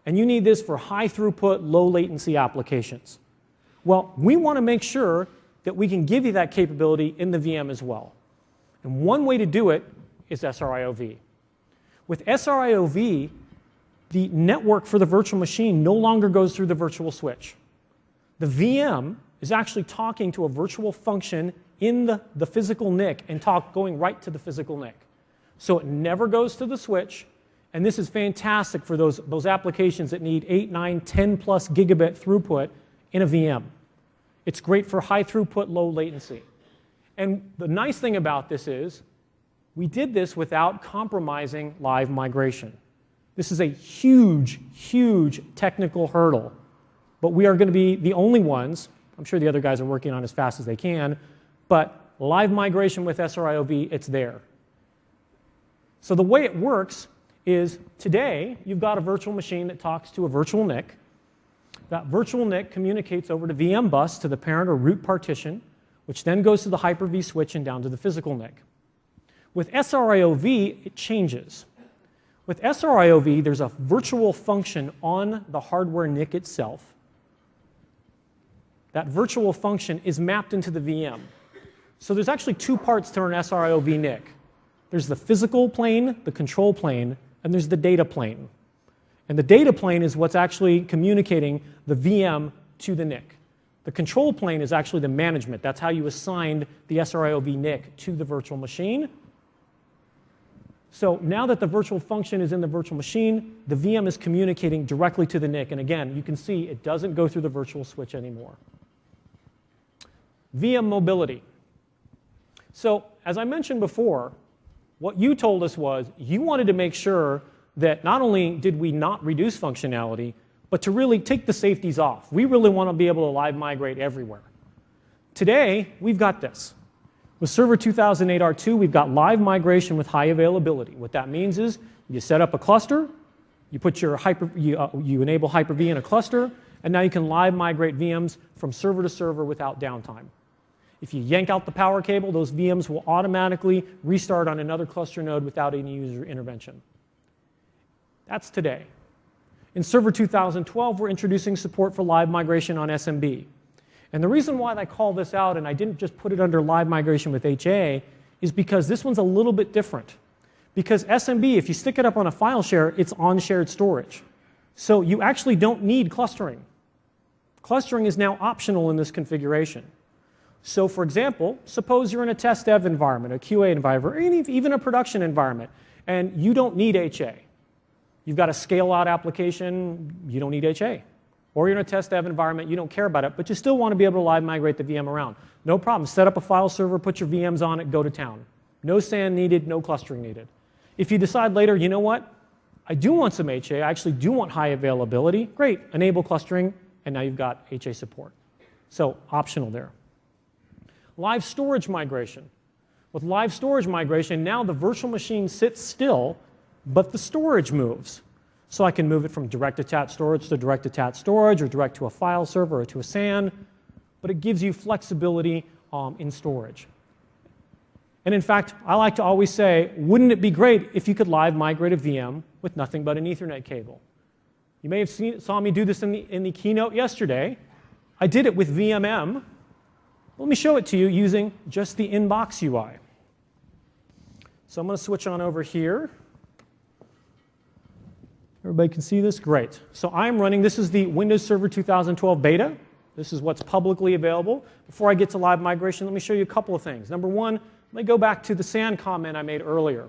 Speaker 1: And you need this for high throughput, low latency applications. Well, we want to make sure that we can give you that capability in the VM as well. And one way to do it is SRIOV. With SRIOV, the network for the virtual machine no longer goes through the virtual switch. The VM is actually talking to a virtual function in the physical NIC and going right to the physical NIC. So it never goes to the switch, and this is fantastic for those applications that need 8, 9, 10 plus gigabit throughput in a VM. It's great for high throughput, low latency. And the nice thing about this is, we did this without compromising live migration. This is a huge, huge technical hurdle, but we are going to be the only ones. I'm sure the other guys are working on as fast as they can, but live migration with SRIOV, it's there. So the way it works is, today, you've got a virtual machine that talks to a virtual NIC. That virtual NIC communicates over to VM bus to the parent or root partition, which then goes to the Hyper-V switch and down to the physical NIC. With SRIOV, it changes. With SRIOV, there's a virtual function on the hardware NIC itself. That virtual function is mapped into the VM. So there's actually two parts to an SRIOV NIC. There's the physical plane, the control plane, and there's the data plane. And the data plane is what's actually communicating the VM to the NIC. The control plane is actually the management. That's how you assigned the SRIOV NIC to the virtual machine. So now that the virtual function is in the virtual machine, the VM is communicating directly to the NIC. And again, you can see it doesn't go through the virtual switch anymore. VM mobility. So as I mentioned before, what you told us was you wanted to make sure that not only did we not reduce functionality, but to really take the safeties off. We really want to be able to live migrate everywhere. Today, we've got this. With Server 2008 R2, we've got live migration with high availability. What that means is you set up a cluster, you put your you enable Hyper-V in a cluster, and now you can live migrate VMs from server to server without downtime. If you yank out the power cable, those VMs will automatically restart on another cluster node without any user intervention. That's today. In Server 2012, we're introducing support for live migration on SMB. And the reason why I call this out, and I didn't just put it under live migration with HA, is because this one's a little bit different. Because SMB, if you stick it up on a file share, it's on shared storage. So you actually don't need clustering. Clustering is now optional in this configuration. So for example, suppose you're in a test dev environment, a QA environment, or even a production environment, and you don't need HA. You've got a scale-out application, you don't need HA. Or you're in a test dev environment, you don't care about it, but you still want to be able to live migrate the VM around. No problem. Set up a file server, put your VMs on it, go to town. No SAN needed, no clustering needed. If you decide later, you know what? I do want some HA, I actually do want high availability, great. Enable clustering, and now you've got HA support. So optional there. Live storage migration. With live storage migration, now the virtual machine sits still, but the storage moves. So I can move it from direct attached storage to direct attached storage, or direct to a file server or to a SAN, but it gives you flexibility in storage. And in fact, I like to always say, wouldn't it be great if you could live migrate a VM with nothing but an Ethernet cable? You may have saw me do this in the keynote yesterday. I did it with VMM. Let me show it to you using just the inbox UI. So I'm going to switch on over here. Everybody can see this? Great. So I'm running, this is the Windows Server 2012 beta. This is what's publicly available. Before I get to live migration, let me show you a couple of things. Number one, let me go back to the SAN comment I made earlier.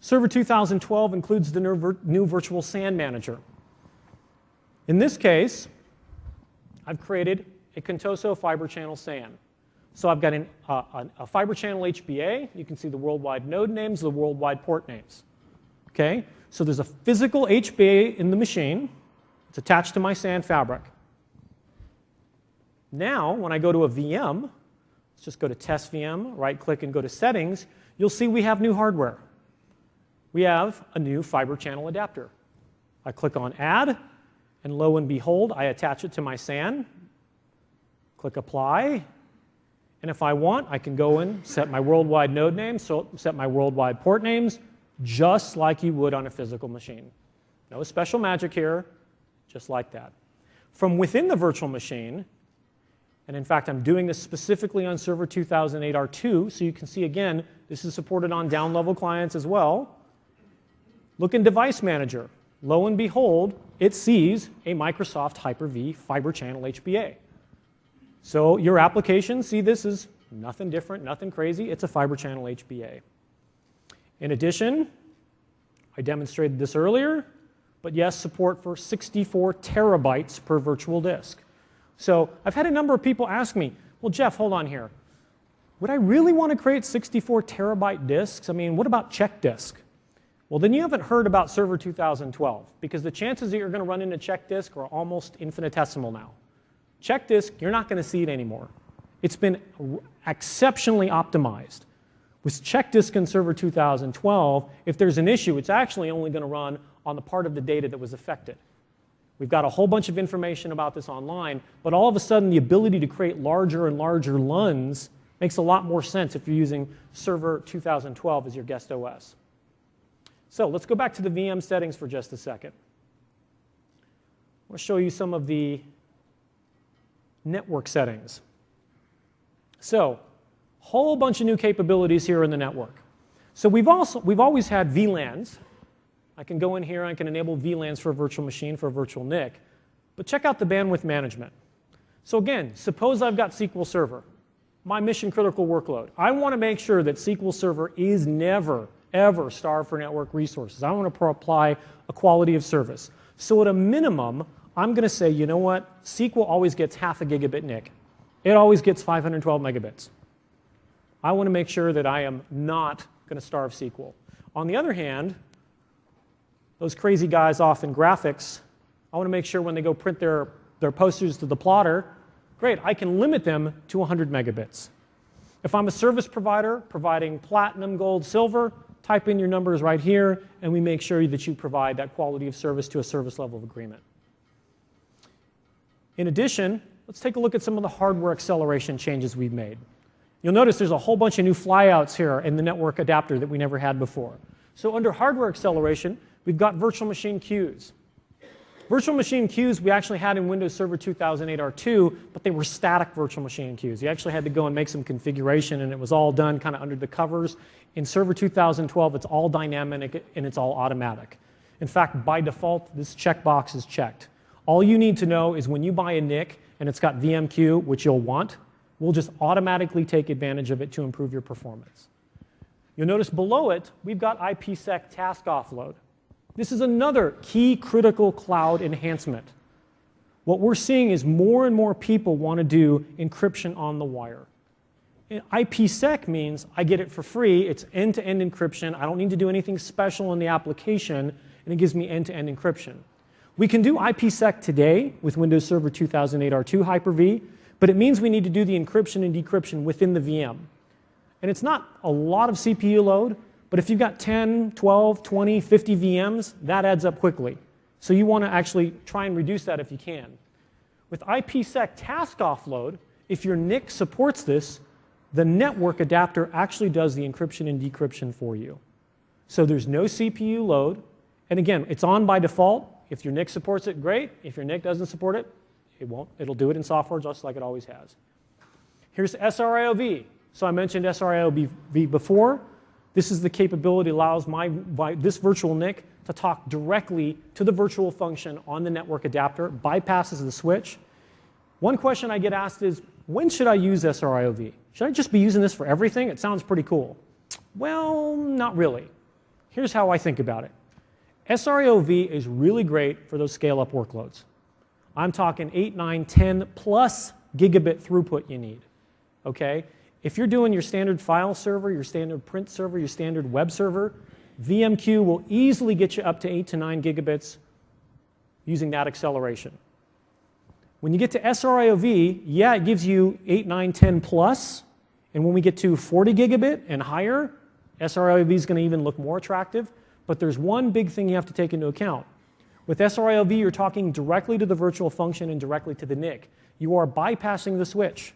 Speaker 1: Server 2012 includes the new virtual SAN manager. In this case, I've created a Contoso fiber channel SAN. So I've got a fiber channel HBA. You can see the worldwide node names, the worldwide port names. Okay? So there's a physical HBA in the machine. It's attached to my SAN fabric. Now, when I go to a VM, let's just go to Test VM, right-click and go to Settings, you'll see we have new hardware. We have a new fiber channel adapter. I click on Add, and lo and behold, I attach it to my SAN. Click Apply. And if I want, I can go in, set my worldwide node names, so set my worldwide port names, just like you would on a physical machine. No special magic here, just like that. From within the virtual machine, and in fact, I'm doing this specifically on Server 2008 R2, so you can see again, this is supported on down-level clients as well. Look in Device Manager. Lo and behold, it sees a Microsoft Hyper-V fiber channel HBA. So your application, see, this is nothing different, nothing crazy. It's a fiber channel HBA. In addition, I demonstrated this earlier, but yes, support for 64 terabytes per virtual disk. So I've had a number of people ask me, well, Jeff, hold on here. Would I really want to create 64 terabyte disks? I mean, what about check disk? Well, then you haven't heard about Server 2012, because the chances that you're going to run into check disk are almost infinitesimal now. Check disk, you're not going to see it anymore. It's been exceptionally optimized. With check disk in Server 2012, if there's an issue, it's actually only going to run on the part of the data that was affected. We've got a whole bunch of information about this online, but all of a sudden the ability to create larger and larger LUNs makes a lot more sense if you're using Server 2012 as your guest OS. So let's go back to the VM settings for just a second. I want to show you some of the network settings. So, whole bunch of new capabilities here in the network. So we've always had VLANs. I can go in here and I can enable VLANs for a virtual machine, for a virtual NIC. But check out the bandwidth management. So again, suppose I've got SQL Server, my mission critical workload. I want to make sure that SQL Server is never, ever starved for network resources. I want to apply a quality of service. So at a minimum, I'm going to say, you know what? SQL always gets half a gigabit NIC. It always gets 512 megabits. I want to make sure that I am not going to starve SQL. On the other hand, those crazy guys off in graphics, I want to make sure when they go print their posters to the plotter, great, I can limit them to 100 megabits. If I'm a service provider providing platinum, gold, silver, type in your numbers right here, and we make sure that you provide that quality of service to a service level of agreement. In addition, let's take a look at some of the hardware acceleration changes we've made. You'll notice there's a whole bunch of new flyouts here in the network adapter that we never had before. So under hardware acceleration, we've got virtual machine queues. Virtual machine queues we actually had in Windows Server 2008 R2, but they were static virtual machine queues. You actually had to go and make some configuration, and it was all done kind of under the covers. In Server 2012, it's all dynamic and it's all automatic. In fact, by default, this checkbox is checked. All you need to know is when you buy a NIC and it's got VMQ, which you'll want, we'll just automatically take advantage of it to improve your performance. You'll notice below it, we've got IPsec task offload. This is another key critical cloud enhancement. What we're seeing is more and more people want to do encryption on the wire. IPsec means I get it for free. It's end-to-end encryption. I don't need to do anything special in the application, and it gives me end-to-end encryption. We can do IPsec today with Windows Server 2008 R2 Hyper-V, but it means we need to do the encryption and decryption within the VM. And it's not a lot of CPU load, but if you've got 10, 12, 20, 50 VMs, that adds up quickly. So you want to actually try and reduce that if you can. With IPsec task offload, if your NIC supports this, the network adapter actually does the encryption and decryption for you. So there's no CPU load. And again, it's on by default. If your NIC supports it, great. If your NIC doesn't support it, it won't. It'll do it in software just like it always has. Here's SRIOV. So I mentioned SRIOV before. This is the capability that allows this virtual NIC to talk directly to the virtual function on the network adapter, bypasses the switch. One question I get asked is, when should I use SRIOV? Should I just be using this for everything? It sounds pretty cool. Well, not really. Here's how I think about it. SRIOV is really great for those scale-up workloads. I'm talking 8, 9, 10 plus gigabit throughput you need. Okay? If you're doing your standard file server, your standard print server, your standard web server, VMQ will easily get you up to 8 to 9 gigabits using that acceleration. When you get to SRIOV, yeah, it gives you 8, 9, 10 plus, and when we get to 40 gigabit and higher, SRIOV is going to even look more attractive. But there's one big thing you have to take into account. With SRIOV, you're talking directly to the virtual function and directly to the NIC. You are bypassing the switch.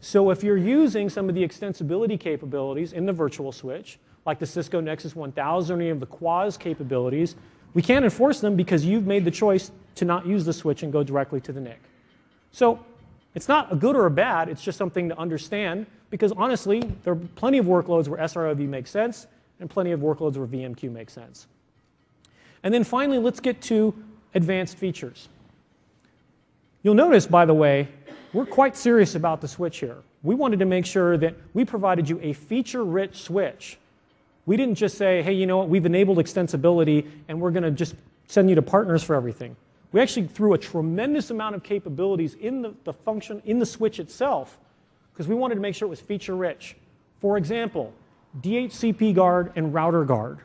Speaker 1: So if you're using some of the extensibility capabilities in the virtual switch, like the Cisco Nexus 1000 or any of the QoS capabilities, we can't enforce them because you've made the choice to not use the switch and go directly to the NIC. So it's not a good or a bad, it's just something to understand, because honestly, there are plenty of workloads where SRIOV makes sense, and plenty of workloads where VMQ makes sense. And then finally, let's get to advanced features. You'll notice, by the way, we're quite serious about the switch here. We wanted to make sure that we provided you a feature-rich switch. We didn't just say, hey, you know what, we've enabled extensibility, and we're going to just send you to partners for everything. We actually threw a tremendous amount of capabilities in the function, in the switch itself, because we wanted to make sure it was feature-rich. For example, DHCP guard and router guard.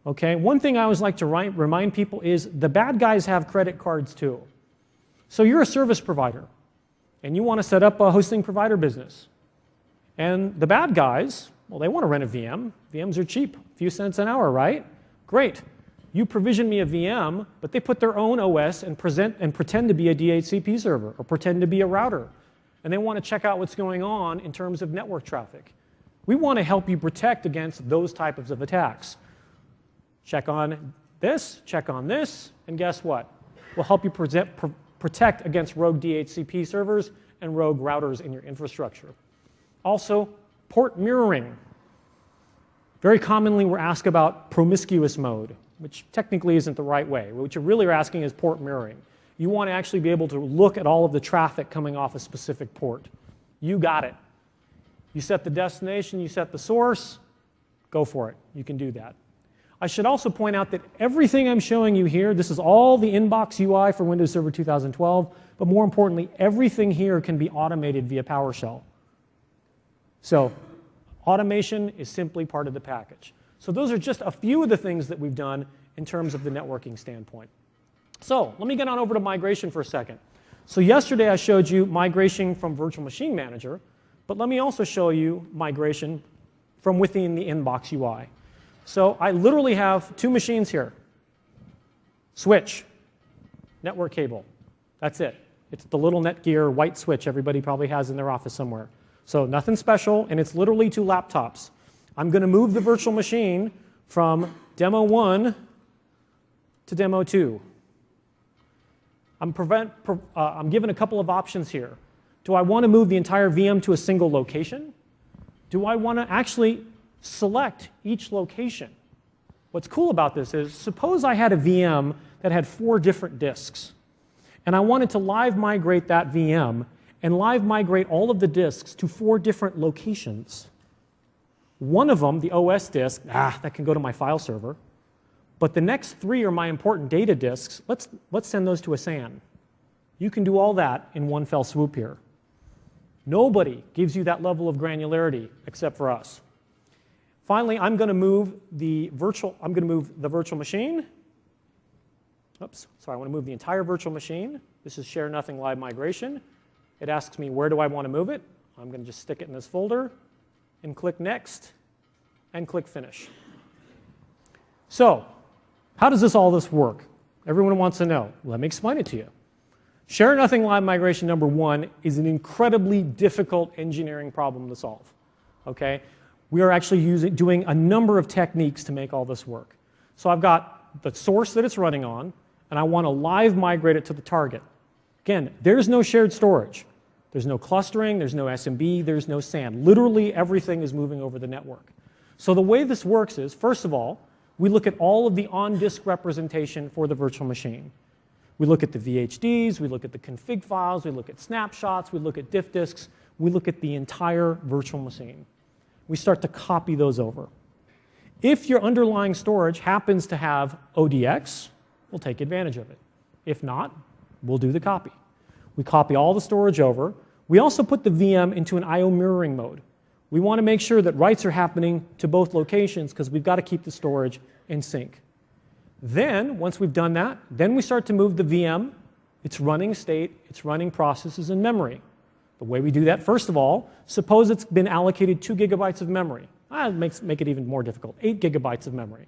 Speaker 1: Okay, one thing I always like to remind people is the bad guys have credit cards too. So you're a service provider, and you want to set up a hosting provider business. And the bad guys, well, they want to rent a VM. VMs are cheap, a few cents an hour, right? Great. you provision me a VM, but they put their own OS and pretend to be a DHCP server or pretend to be a router. And they want to check out what's going on in terms of network traffic. We want to help you protect against those types of attacks. Check on this, and guess what? We'll help you protect against rogue DHCP servers and rogue routers in your infrastructure. Also, port mirroring. Very commonly, we're asked about promiscuous mode, which technically isn't the right way. What you really are asking is port mirroring. You want to actually be able to look at all of the traffic coming off a specific port. You got it. You set the destination, you set the source, go for it. You can do that. I should also point out that everything I'm showing you here, this is all the inbox UI for Windows Server 2012, but more importantly, everything here can be automated via PowerShell. So automation is simply part of the package. So those are just a few of the things that we've done in terms of the networking standpoint. So let me get on over to migration for a second. So yesterday I showed you migration from Virtual Machine Manager, but let me also show you migration from within the inbox UI. So I literally have two machines here. Switch, network cable. That's it. It's the little Netgear white switch everybody probably has in their office somewhere. So nothing special, and it's literally two laptops. I'm going to move the virtual machine from demo 1 to demo 2. I'm given a couple of options here. Do I want to move the entire VM to a single location? Do I want to actually select each location? What's cool about this is, suppose I had a VM that had 4 different disks, and I wanted to live migrate that VM and live migrate all of the disks to 4 different locations. One of them, the OS disk, that can go to my file server. But the next 3 are my important data disks. Let's send those to a SAN. You can do all that in one fell swoop here. Nobody gives you that level of granularity except for us. Finally, I'm going to move the virtual machine. Oops, sorry, I want to move the entire virtual machine. This is Share Nothing Live Migration. It asks me where do I want to move it. I'm going to just stick it in this folder and click Next and click Finish. So, how does all this work? Everyone wants to know. Let me explain it to you. Share Nothing Live Migration number 1 is an incredibly difficult engineering problem to solve. Okay? We are actually doing a number of techniques to make all this work. So I've got the source that it's running on, and I want to live migrate it to the target. Again, there's no shared storage. There's no clustering, there's no SMB, there's no SAN. Literally everything is moving over the network. So the way this works is, first of all, we look at all of the on-disk representation for the virtual machine. We look at the VHDs, we look at the config files, we look at snapshots, we look at diff disks, we look at the entire virtual machine. We start to copy those over. If your underlying storage happens to have ODX, we'll take advantage of it. If not, we'll do the copy. We copy all the storage over. We also put the VM into an I/O mirroring mode. We want to make sure that writes are happening to both locations because we've got to keep the storage in sync. Then, once we've done that, then we start to move the VM, its running state, its running processes in memory. The way we do that, first of all, suppose it's been allocated 2 gigabytes of memory. Make it even more difficult, 8 gigabytes of memory.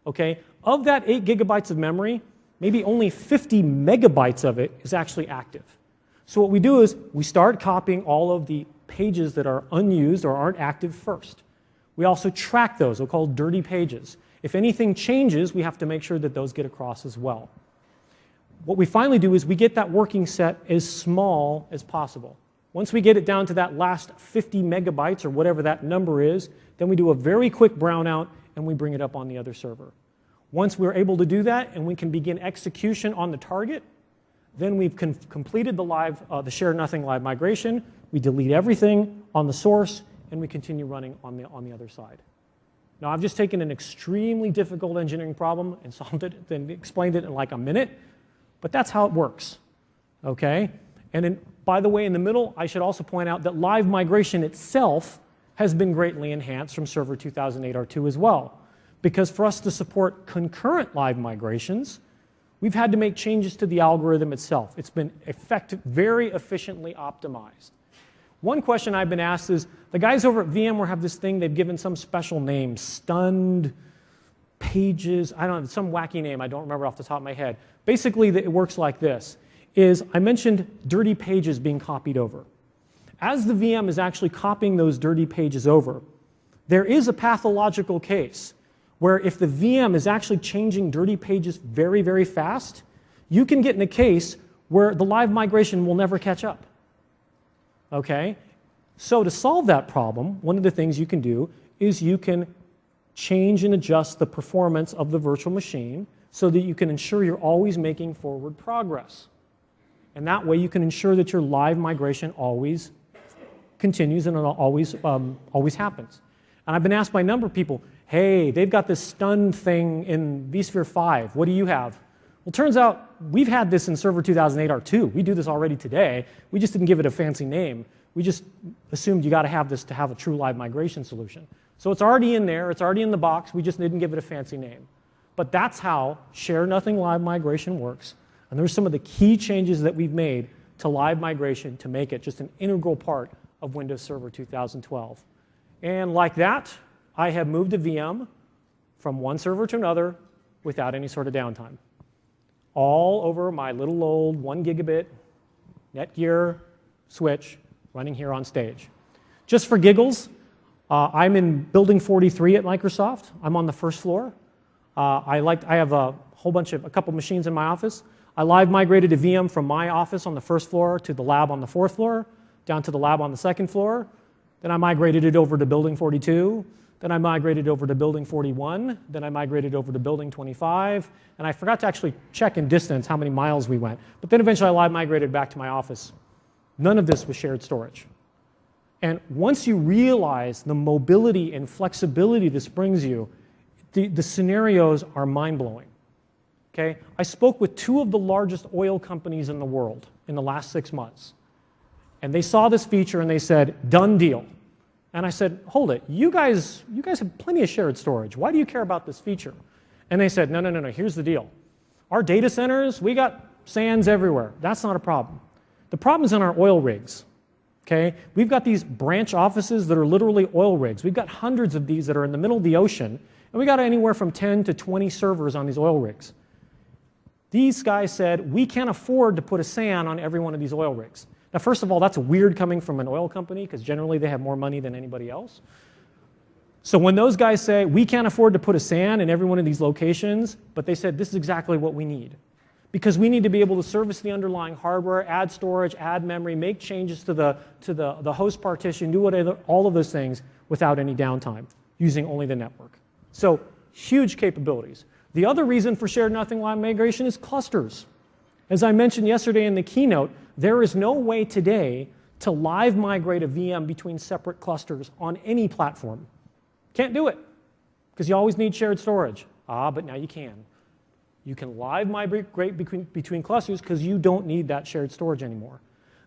Speaker 1: Okay? Of that 8 gigabytes of memory, maybe only 50 megabytes of it is actually active. So what we do is we start copying all of the pages that are unused or aren't active first. We also track those, we'll call dirty pages. If anything changes, we have to make sure that those get across as well. What we finally do is we get that working set as small as possible. Once we get it down to that last 50 megabytes or whatever that number is, then we do a very quick brownout and we bring it up on the other server. Once we're able to do that and we can begin execution on the target, then we've completed the Share Nothing Live migration. We delete everything on the source and we continue running on the other side. Now, I've just taken an extremely difficult engineering problem and solved it and explained it in like a minute, but that's how it works. Okay? And then, by the way, in the middle, I should also point out that live migration itself has been greatly enhanced from Server 2008 R2 as well. Because for us to support concurrent live migrations, we've had to make changes to the algorithm itself. It's been very efficiently optimized. One question I've been asked is, the guys over at VMware have this thing they've given some special name, stunned pages, I don't know, some wacky name, I don't remember off the top of my head. Basically, it works like this, is I mentioned dirty pages being copied over. As the VM is actually copying those dirty pages over, there is a pathological case where if the VM is actually changing dirty pages very, very fast, you can get in a case where the live migration will never catch up. Okay? So to solve that problem, one of the things you can do is you can change and adjust the performance of the virtual machine so that you can ensure you're always making forward progress. And that way you can ensure that your live migration always continues and it always happens. And I've been asked by a number of people, hey, they've got this stun thing in vSphere 5. What do you have? Well, it turns out we've had this in Server 2008 R2. We do this already today. We just didn't give it a fancy name. We just assumed you got to have this to have a true live migration solution. So it's already in there. It's already in the box. We just didn't give it a fancy name. But that's how Share Nothing Live Migration works. And there's some of the key changes that we've made to live migration to make it just an integral part of Windows Server 2012. And like that, I have moved a VM from one server to another without any sort of downtime. All over my little old 1 gigabit Netgear switch running here on stage. Just for giggles, I'm in building 43 at Microsoft. I'm on the first floor. I have a couple machines in my office. I live migrated a VM from my office on the first floor to the lab on the fourth floor, down to the lab on the second floor. Then I migrated it over to building 42. Then I migrated over to building 41. Then I migrated over to building 25. And I forgot to actually check in distance how many miles we went. But then eventually I live migrated back to my office. None of this was shared storage. And once you realize the mobility and flexibility this brings you, the scenarios are mind-blowing. Okay? I spoke with 2 of the largest oil companies in the world in the last 6 months. And they saw this feature and they said, done deal. And I said, hold it, you guys have plenty of shared storage. Why do you care about this feature? And they said, no, here's the deal. Our data centers, we got SANs everywhere. That's not a problem. The problem is in our oil rigs. Okay? We've got these branch offices that are literally oil rigs. We've got hundreds of these that are in the middle of the ocean, and we got anywhere from 10 to 20 servers on these oil rigs. These guys said, we can't afford to put a SAN on every one of these oil rigs. Now, first of all, that's weird coming from an oil company because generally they have more money than anybody else. So when those guys say, we can't afford to put a SAN in every one of these locations, but they said, this is exactly what we need. Because we need to be able to service the underlying hardware, add storage, add memory, make changes to the host partition, do whatever, all of those things without any downtime, using only the network. So huge capabilities. The other reason for shared nothing live migration is clusters. As I mentioned yesterday in the keynote, there is no way today to live migrate a VM between separate clusters on any platform. Can't do it, because you always need shared storage. But now you can. You can live migrate between clusters because you don't need that shared storage anymore.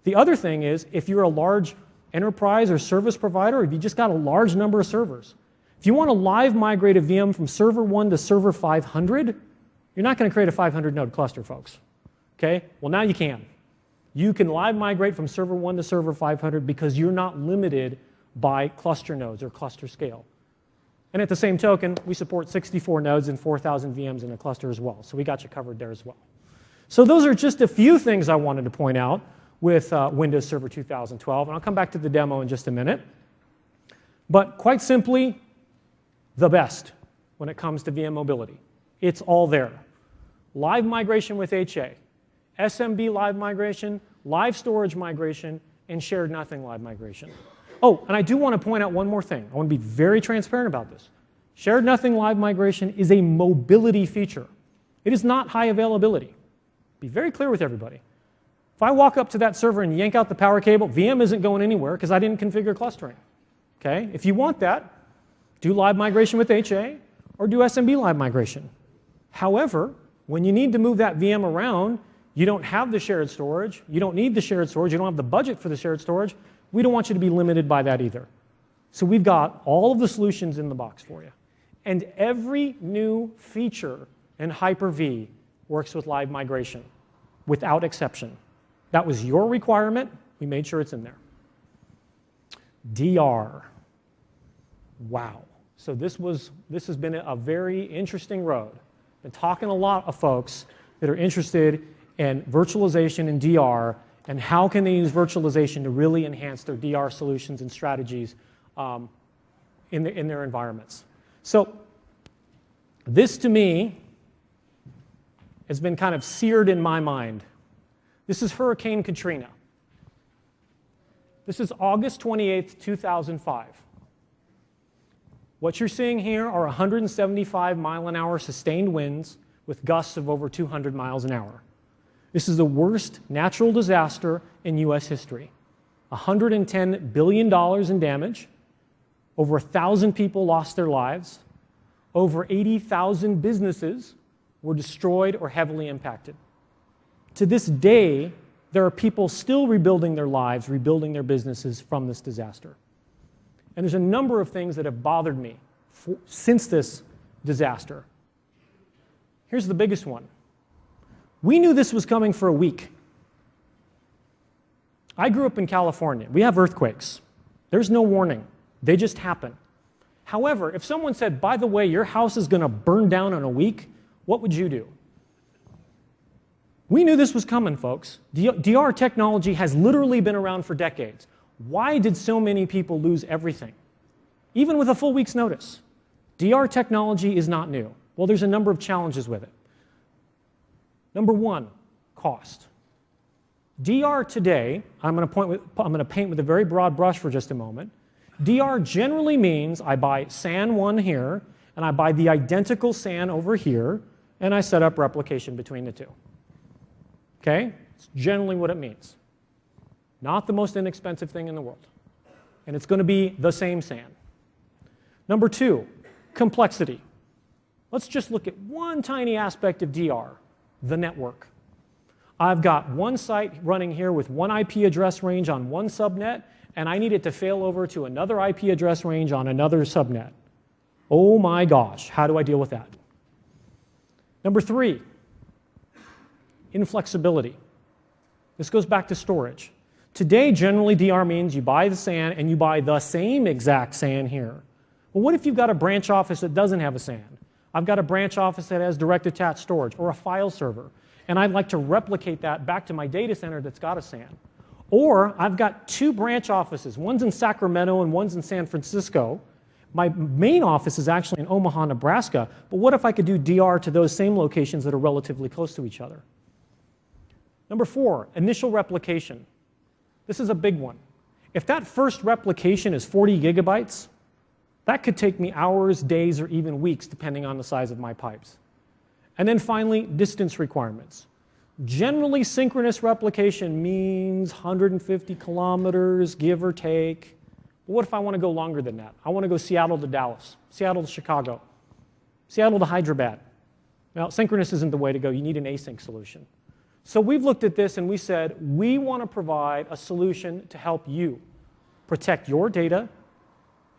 Speaker 1: The other thing is, if you're a large enterprise or service provider, or if you just got a large number of servers, if you want to live migrate a VM from server 1 to server 500, you're not going to create a 500 node cluster, folks. Okay? Well, now you can. You can live migrate from server 1 to server 500 because you're not limited by cluster nodes or cluster scale. And at the same token, we support 64 nodes and 4,000 VMs in a cluster as well. So we got you covered there as well. So those are just a few things I wanted to point out with Windows Server 2012. And I'll come back to the demo in just a minute. But quite simply, the best when it comes to VM mobility. It's all there. Live migration with HA, SMB live migration, live storage migration, and shared nothing live migration. Oh, and I do want to point out one more thing. I want to be very transparent about this. Shared nothing live migration is a mobility feature. It is not high availability. Be very clear with everybody. If I walk up to that server and yank out the power cable, VM isn't going anywhere because I didn't configure clustering. Okay? If you want that, do live migration with HA or do SMB live migration. However, when you need to move that VM around, you don't have the shared storage, you don't need the shared storage, you don't have the budget for the shared storage, we don't want you to be limited by that either. So we've got all of the solutions in the box for you. And every new feature in Hyper-V works with live migration, without exception. That was your requirement, we made sure it's in there. DR. Wow. So this has been a very interesting road. Been talking to a lot of folks that are interested in virtualization and DR, and how can they use virtualization to really enhance their DR solutions and strategies in their environments. So this, to me, has been kind of seared in my mind. This is Hurricane Katrina. This is August 28th, 2005. What you're seeing here are 175 mile an hour sustained winds with gusts of over 200 miles an hour. This is the worst natural disaster in US history. $110 billion in damage, over 1,000 people lost their lives, over 80,000 businesses were destroyed or heavily impacted. To this day, there are people still rebuilding their lives, rebuilding their businesses from this disaster. And there's a number of things that have bothered me since this disaster. Here's the biggest one. We knew this was coming for a week. I grew up in California. We have earthquakes. There's no warning. They just happen. However, if someone said, by the way, your house is going to burn down in a week, what would you do? We knew this was coming, folks. DR technology has literally been around for decades. Why did so many people lose everything? Even with a full week's notice. DR technology is not new. Well, there's a number of challenges with it. Number one, cost. DR today, I'm going to paint with a very broad brush for just a moment. DR generally means I buy SAN 1 here, and I buy the identical SAN over here, and I set up replication between the two. Okay? It's generally what it means. Not the most inexpensive thing in the world. And it's going to be the same SAN. Number two, complexity. Let's just look at one tiny aspect of DR, the network. I've got one site running here with one IP address range on one subnet, and I need it to fail over to another IP address range on another subnet. Oh my gosh, how do I deal with that? Number three, inflexibility. This goes back to storage. Today, generally, DR means you buy the SAN and you buy the same exact SAN here. Well, what if you've got a branch office that doesn't have a SAN? I've got a branch office that has direct attached storage or a file server, and I'd like to replicate that back to my data center that's got a SAN. Or I've got two branch offices, one's in Sacramento and one's in San Francisco. My main office is actually in Omaha, Nebraska, but what if I could do DR to those same locations that are relatively close to each other? Number four, initial replication. This is a big one. If that first replication is 40 gigabytes, that could take me hours, days, or even weeks, depending on the size of my pipes. And then finally, distance requirements. Generally, synchronous replication means 150 kilometers, give or take. But what if I want to go longer than that? I want to go Seattle to Dallas, Seattle to Chicago, Seattle to Hyderabad. Now, synchronous isn't the way to go. You need an async solution. So we've looked at this and we said, we want to provide a solution to help you protect your data.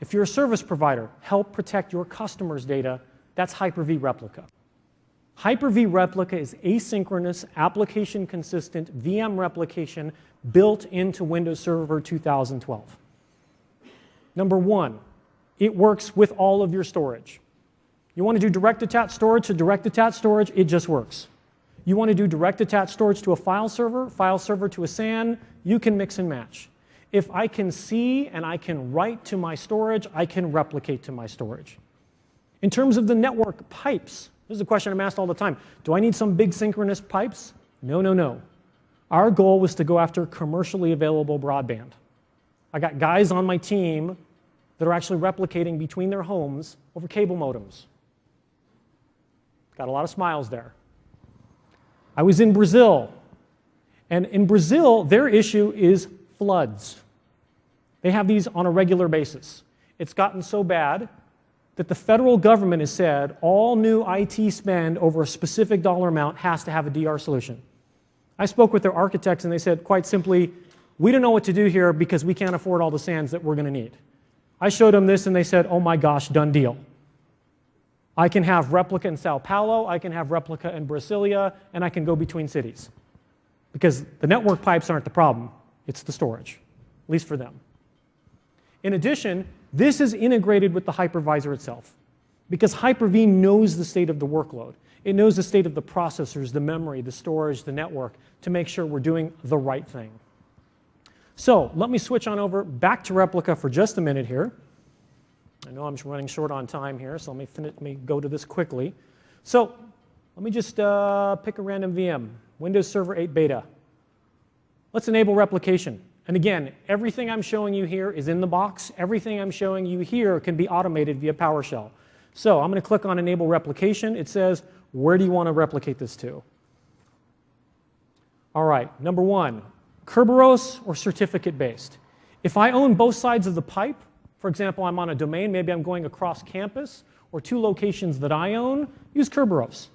Speaker 1: If you're a service provider, help protect your customers' data. That's Hyper-V Replica. Hyper-V Replica is asynchronous, application-consistent VM replication built into Windows Server 2012. Number one, it works with all of your storage. You want to do direct attached storage to direct attached storage, it just works. You want to do direct attached storage to a file server to a SAN, you can mix and match. If I can see and I can write to my storage, I can replicate to my storage. In terms of the network pipes, this is a question I'm asked all the time. Do I need some big synchronous pipes? No, no, no. Our goal was to go after commercially available broadband. I got guys on my team that are actually replicating between their homes over cable modems. Got a lot of smiles there. I was in Brazil, and in Brazil, their issue is floods. They have these on a regular basis. It's gotten so bad that the federal government has said all new IT spend over a specific dollar amount has to have a DR solution. I spoke with their architects and they said, quite simply, we don't know what to do here because we can't afford all the SANs that we're going to need. I showed them this and they said, oh my gosh, done deal. I can have replica in Sao Paulo, I can have replica in Brasilia, and I can go between cities. Because the network pipes aren't the problem, it's the storage, at least for them. In addition, This is integrated with the hypervisor itself because Hyper-V knows the state of the workload. It knows the state of the processors, the memory, the storage, the network to make sure we're doing the right thing. So let me switch on over back to Replica for just a minute here. I know I'm running short on time here, so let me go to this quickly. So let me just pick a random VM, Windows Server 8 Beta. Let's enable replication. And again, everything I'm showing you here is in the box. Everything I'm showing you here can be automated via PowerShell. So I'm going to click on Enable Replication. It says, where do you want to replicate this to? All right, number one, Kerberos or certificate-based. If I own both sides of the pipe, for example, I'm on a domain, maybe I'm going across campus, or two locations that I own, use Kerberos.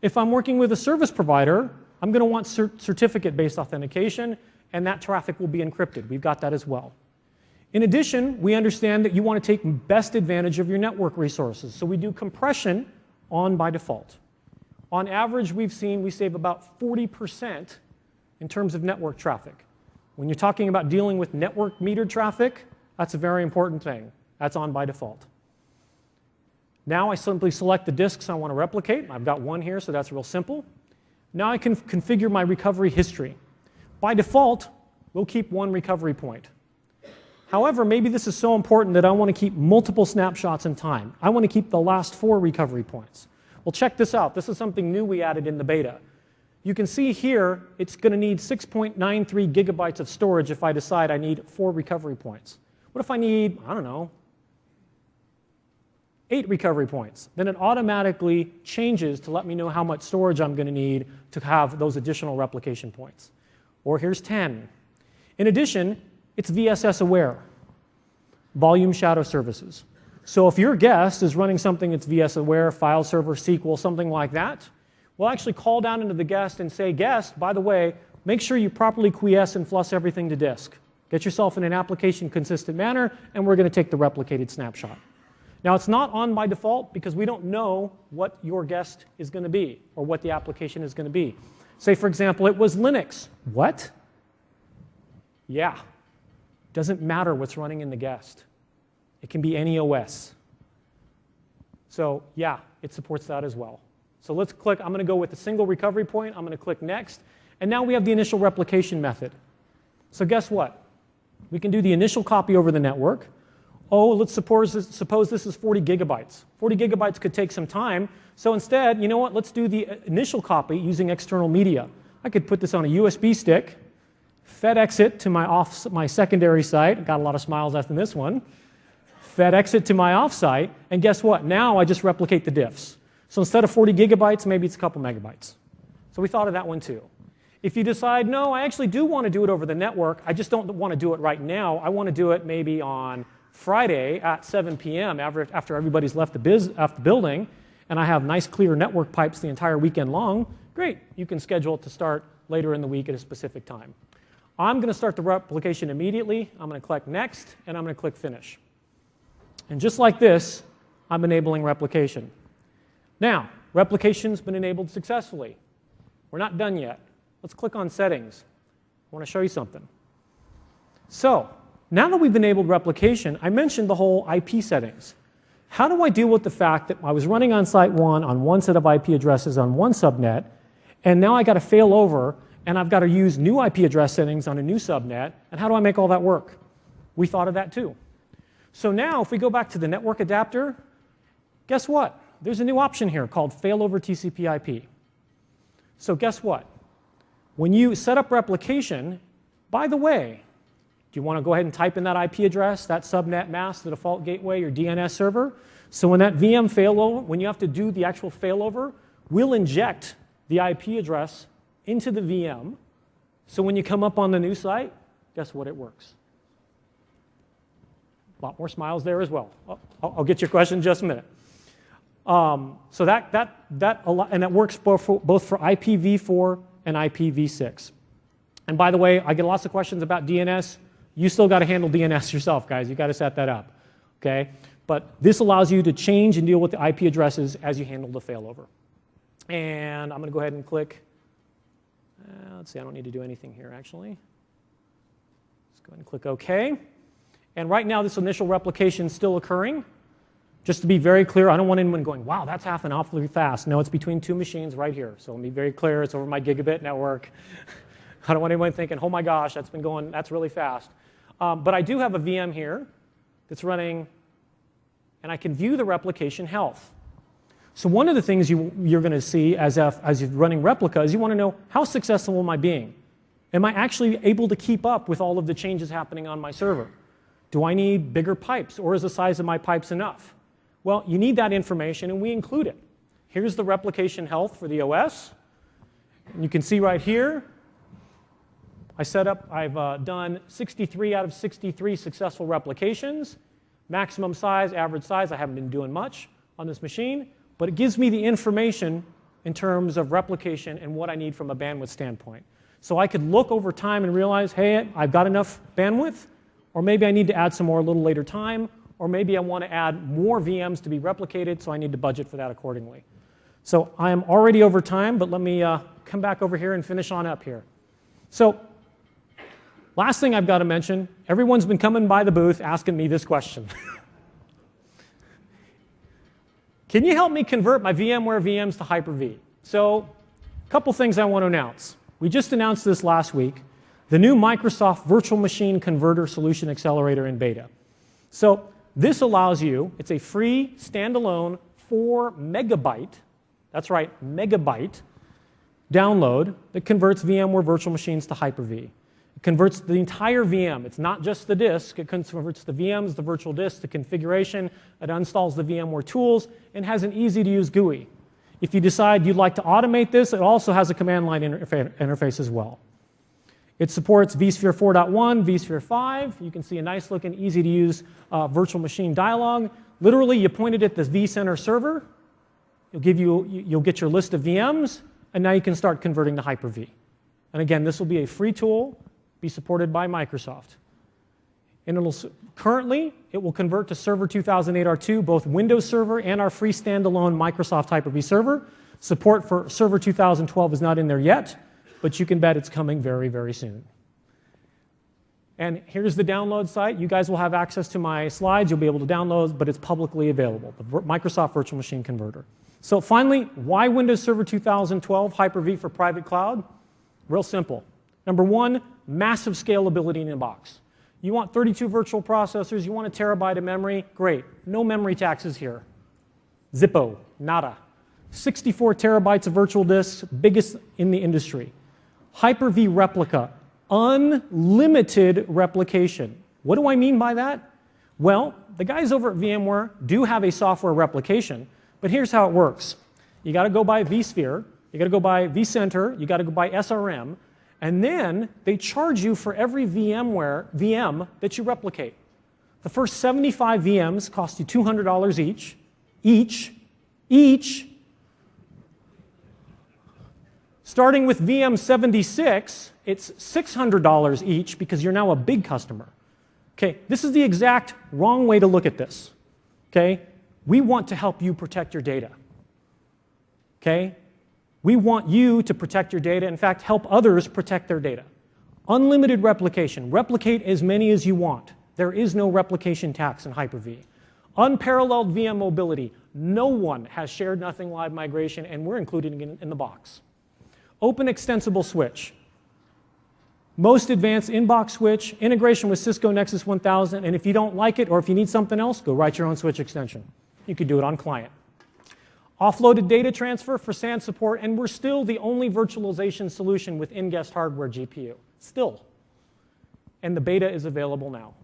Speaker 1: If I'm working with a service provider, I'm going to want certificate-based authentication, and that traffic will be encrypted. We've got that as well. In addition, we understand that you want to take best advantage of your network resources, so we do compression on by default. On average, we save about 40% in terms of network traffic. When you're talking about dealing with network metered traffic, that's a very important thing. That's on by default. Now I simply select the disks I want to replicate. I've got one here, so that's real simple. Now I can configure my recovery history. By default, we'll keep one recovery point. However, maybe this is so important that I want to keep multiple snapshots in time. I want to keep the last 4 recovery points. Well, check this out. This is something new we added in the beta. You can see here it's going to need 6.93 gigabytes of storage if I decide I need 4 recovery points. What if I need, I don't know, 8 recovery points? Then it automatically changes to let me know how much storage I'm going to need to have those additional replication points. Or here's 10. In addition, it's VSS aware, volume shadow services. So if your guest is running something that's VS aware, file server, SQL, something like that, we'll actually call down into the guest and say, guest, by the way, make sure you properly quiesce and flush everything to disk. Get yourself in an application consistent manner, and we're going to take the replicated snapshot. Now, it's not on by default because we don't know what your guest is going to be or what the application is going to be. Say, for example, it was Linux. What? Yeah. Doesn't matter what's running in the guest. It can be any OS. So, yeah, it supports that as well. So let's click. I'm going to go with a single recovery point. I'm going to click Next. And now we have the initial replication method. So guess what? We can do the initial copy over the network. Oh, let's suppose this is 40 gigabytes. 40 gigabytes could take some time. So instead, you know what? Let's do the initial copy using external media. I could put this on a USB stick, FedEx it to my secondary site. Got a lot of smiles after this one. FedEx it to my offsite, and guess what? Now I just replicate the diffs. So instead of 40 gigabytes, maybe it's a couple megabytes. So we thought of that one too. If you decide, no, I actually do want to do it over the network, I just don't want to do it right now. I want to do it maybe on Friday at 7 p.m. after everybody's left the building, and I have nice clear network pipes the entire weekend long, great. You can schedule it to start later in the week at a specific time. I'm going to start the replication immediately. I'm going to click Next, and I'm going to click Finish. And just like this, I'm enabling replication. Now, replication's been enabled successfully. We're not done yet. Let's click on Settings. I want to show you something. So, now that we've enabled replication, I mentioned the whole IP settings. How do I deal with the fact that I was running on Site 1 on one set of IP addresses on one subnet, and now I got to fail over, and I've got to use new IP address settings on a new subnet, and how do I make all that work? We thought of that too. So now, if we go back to the network adapter, guess what? There's a new option here called Failover TCP/IP. So guess what? When you set up replication, by the way, do you want to go ahead and type in that IP address, that subnet mask, the default gateway, your DNS server? So when that VM failover, when you have to do the actual failover, we'll inject the IP address into the VM. So when you come up on the new site, guess what? It works. A lot more smiles there as well. I'll get your question in just a minute. So that works both for IPv4 and IPv6. And by the way, I get lots of questions about DNS. You still got to handle DNS yourself, guys. You got to set that up, okay? But this allows you to change and deal with the IP addresses as you handle the failover. And I'm going to go ahead and click. Let's see, I don't need to do anything here, actually. Let's go ahead and click OK. And right now, this initial replication is still occurring. Just to be very clear, I don't want anyone going, wow, that's happening awfully fast. No, it's between two machines right here. So let me be very clear, it's over my gigabit network. I don't want anyone thinking, oh my gosh, that's really fast. But I do have a VM here that's running, and I can view the replication health. So one of the things you're going to see as you're running replica is you want to know, how successful am I being? Am I actually able to keep up with all of the changes happening on my server? Do I need bigger pipes, or is the size of my pipes enough? Well, you need that information, and we include it. Here's the replication health for the OS. And you can see right here, I've done 63 out of 63 successful replications. Maximum size, average size, I haven't been doing much on this machine, but it gives me the information in terms of replication and what I need from a bandwidth standpoint. So I could look over time and realize, hey, I've got enough bandwidth, or maybe I need to add some more a little later time, or maybe I want to add more VMs to be replicated, so I need to budget for that accordingly. So I am already over time, but let me come back over here and finish on up here. So last thing I've got to mention, everyone's been coming by the booth asking me this question. Can you help me convert my VMware VMs to Hyper-V? So a couple things I want to announce. We just announced this last week, the new Microsoft Virtual Machine Converter Solution Accelerator in beta. So this allows you, it's a free, standalone, 4 megabyte, that's right, megabyte, download that converts VMware virtual machines to Hyper-V. It converts the entire VM. It's not just the disk. It converts the VMs, the virtual disks, the configuration. It installs the VMware tools, and has an easy-to-use GUI. If you decide you'd like to automate this, it also has a command line interface as well. It supports vSphere 4.1, vSphere 5. You can see a nice looking, easy to use virtual machine dialog. Literally, you point it at the vCenter server. You'll get your list of VMs, and now you can start converting to Hyper-V. And again, this will be a free tool, be supported by Microsoft. And currently, it will convert to Server 2008 R2, both Windows Server and our free standalone Microsoft Hyper-V server. Support for Server 2012 is not in there yet, but you can bet it's coming very, very soon. And here's the download site. You guys will have access to my slides. You'll be able to download, but it's publicly available, the Microsoft Virtual Machine Converter. So finally, why Windows Server 2012 Hyper-V for private cloud? Real simple. Number one, massive scalability in a box. You want 32 virtual processors, you want a terabyte of memory, great. No memory taxes here. Zippo, nada. 64 terabytes of virtual disks, biggest in the industry. Hyper-V replica, unlimited replication. What do I mean by that? Well, the guys over at VMware do have a software replication, but here's how it works. You got to go by vSphere, you got to go by vCenter, you got to go by SRM, and then they charge you for every VM that you replicate. The first 75 VMs cost you $200 each. Starting with VM 76, it's $600 each because you're now a big customer. Okay, this is the exact wrong way to look at this. Okay, we want to help you protect your data. Okay, we want you to protect your data, in fact, help others protect their data. Unlimited replication. Replicate as many as you want. There is no replication tax in Hyper-V. Unparalleled VM mobility. No one has shared nothing live migration, and we're including it in the box. Open extensible switch. Most advanced in-box switch, integration with Cisco Nexus 1000, and if you don't like it or if you need something else, go write your own switch extension. You could do it on client. Offloaded data transfer for SAN support, and we're still the only virtualization solution with in-guest hardware GPU. Still. And the beta is available now.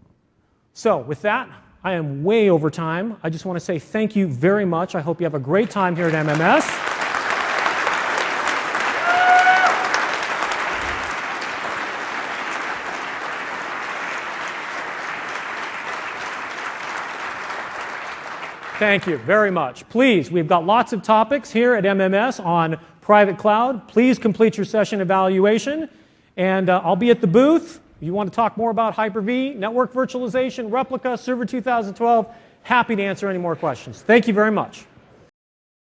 Speaker 1: So with that, I am way over time. I just want to say thank you very much. I hope you have a great time here at MMS. Thank you very much. Please, we've got lots of topics here at MMS on private cloud. Please complete your session evaluation. And I'll be at the booth. If you want to talk more about Hyper-V, network virtualization, replica, Server 2012, happy to answer any more questions. Thank you very much.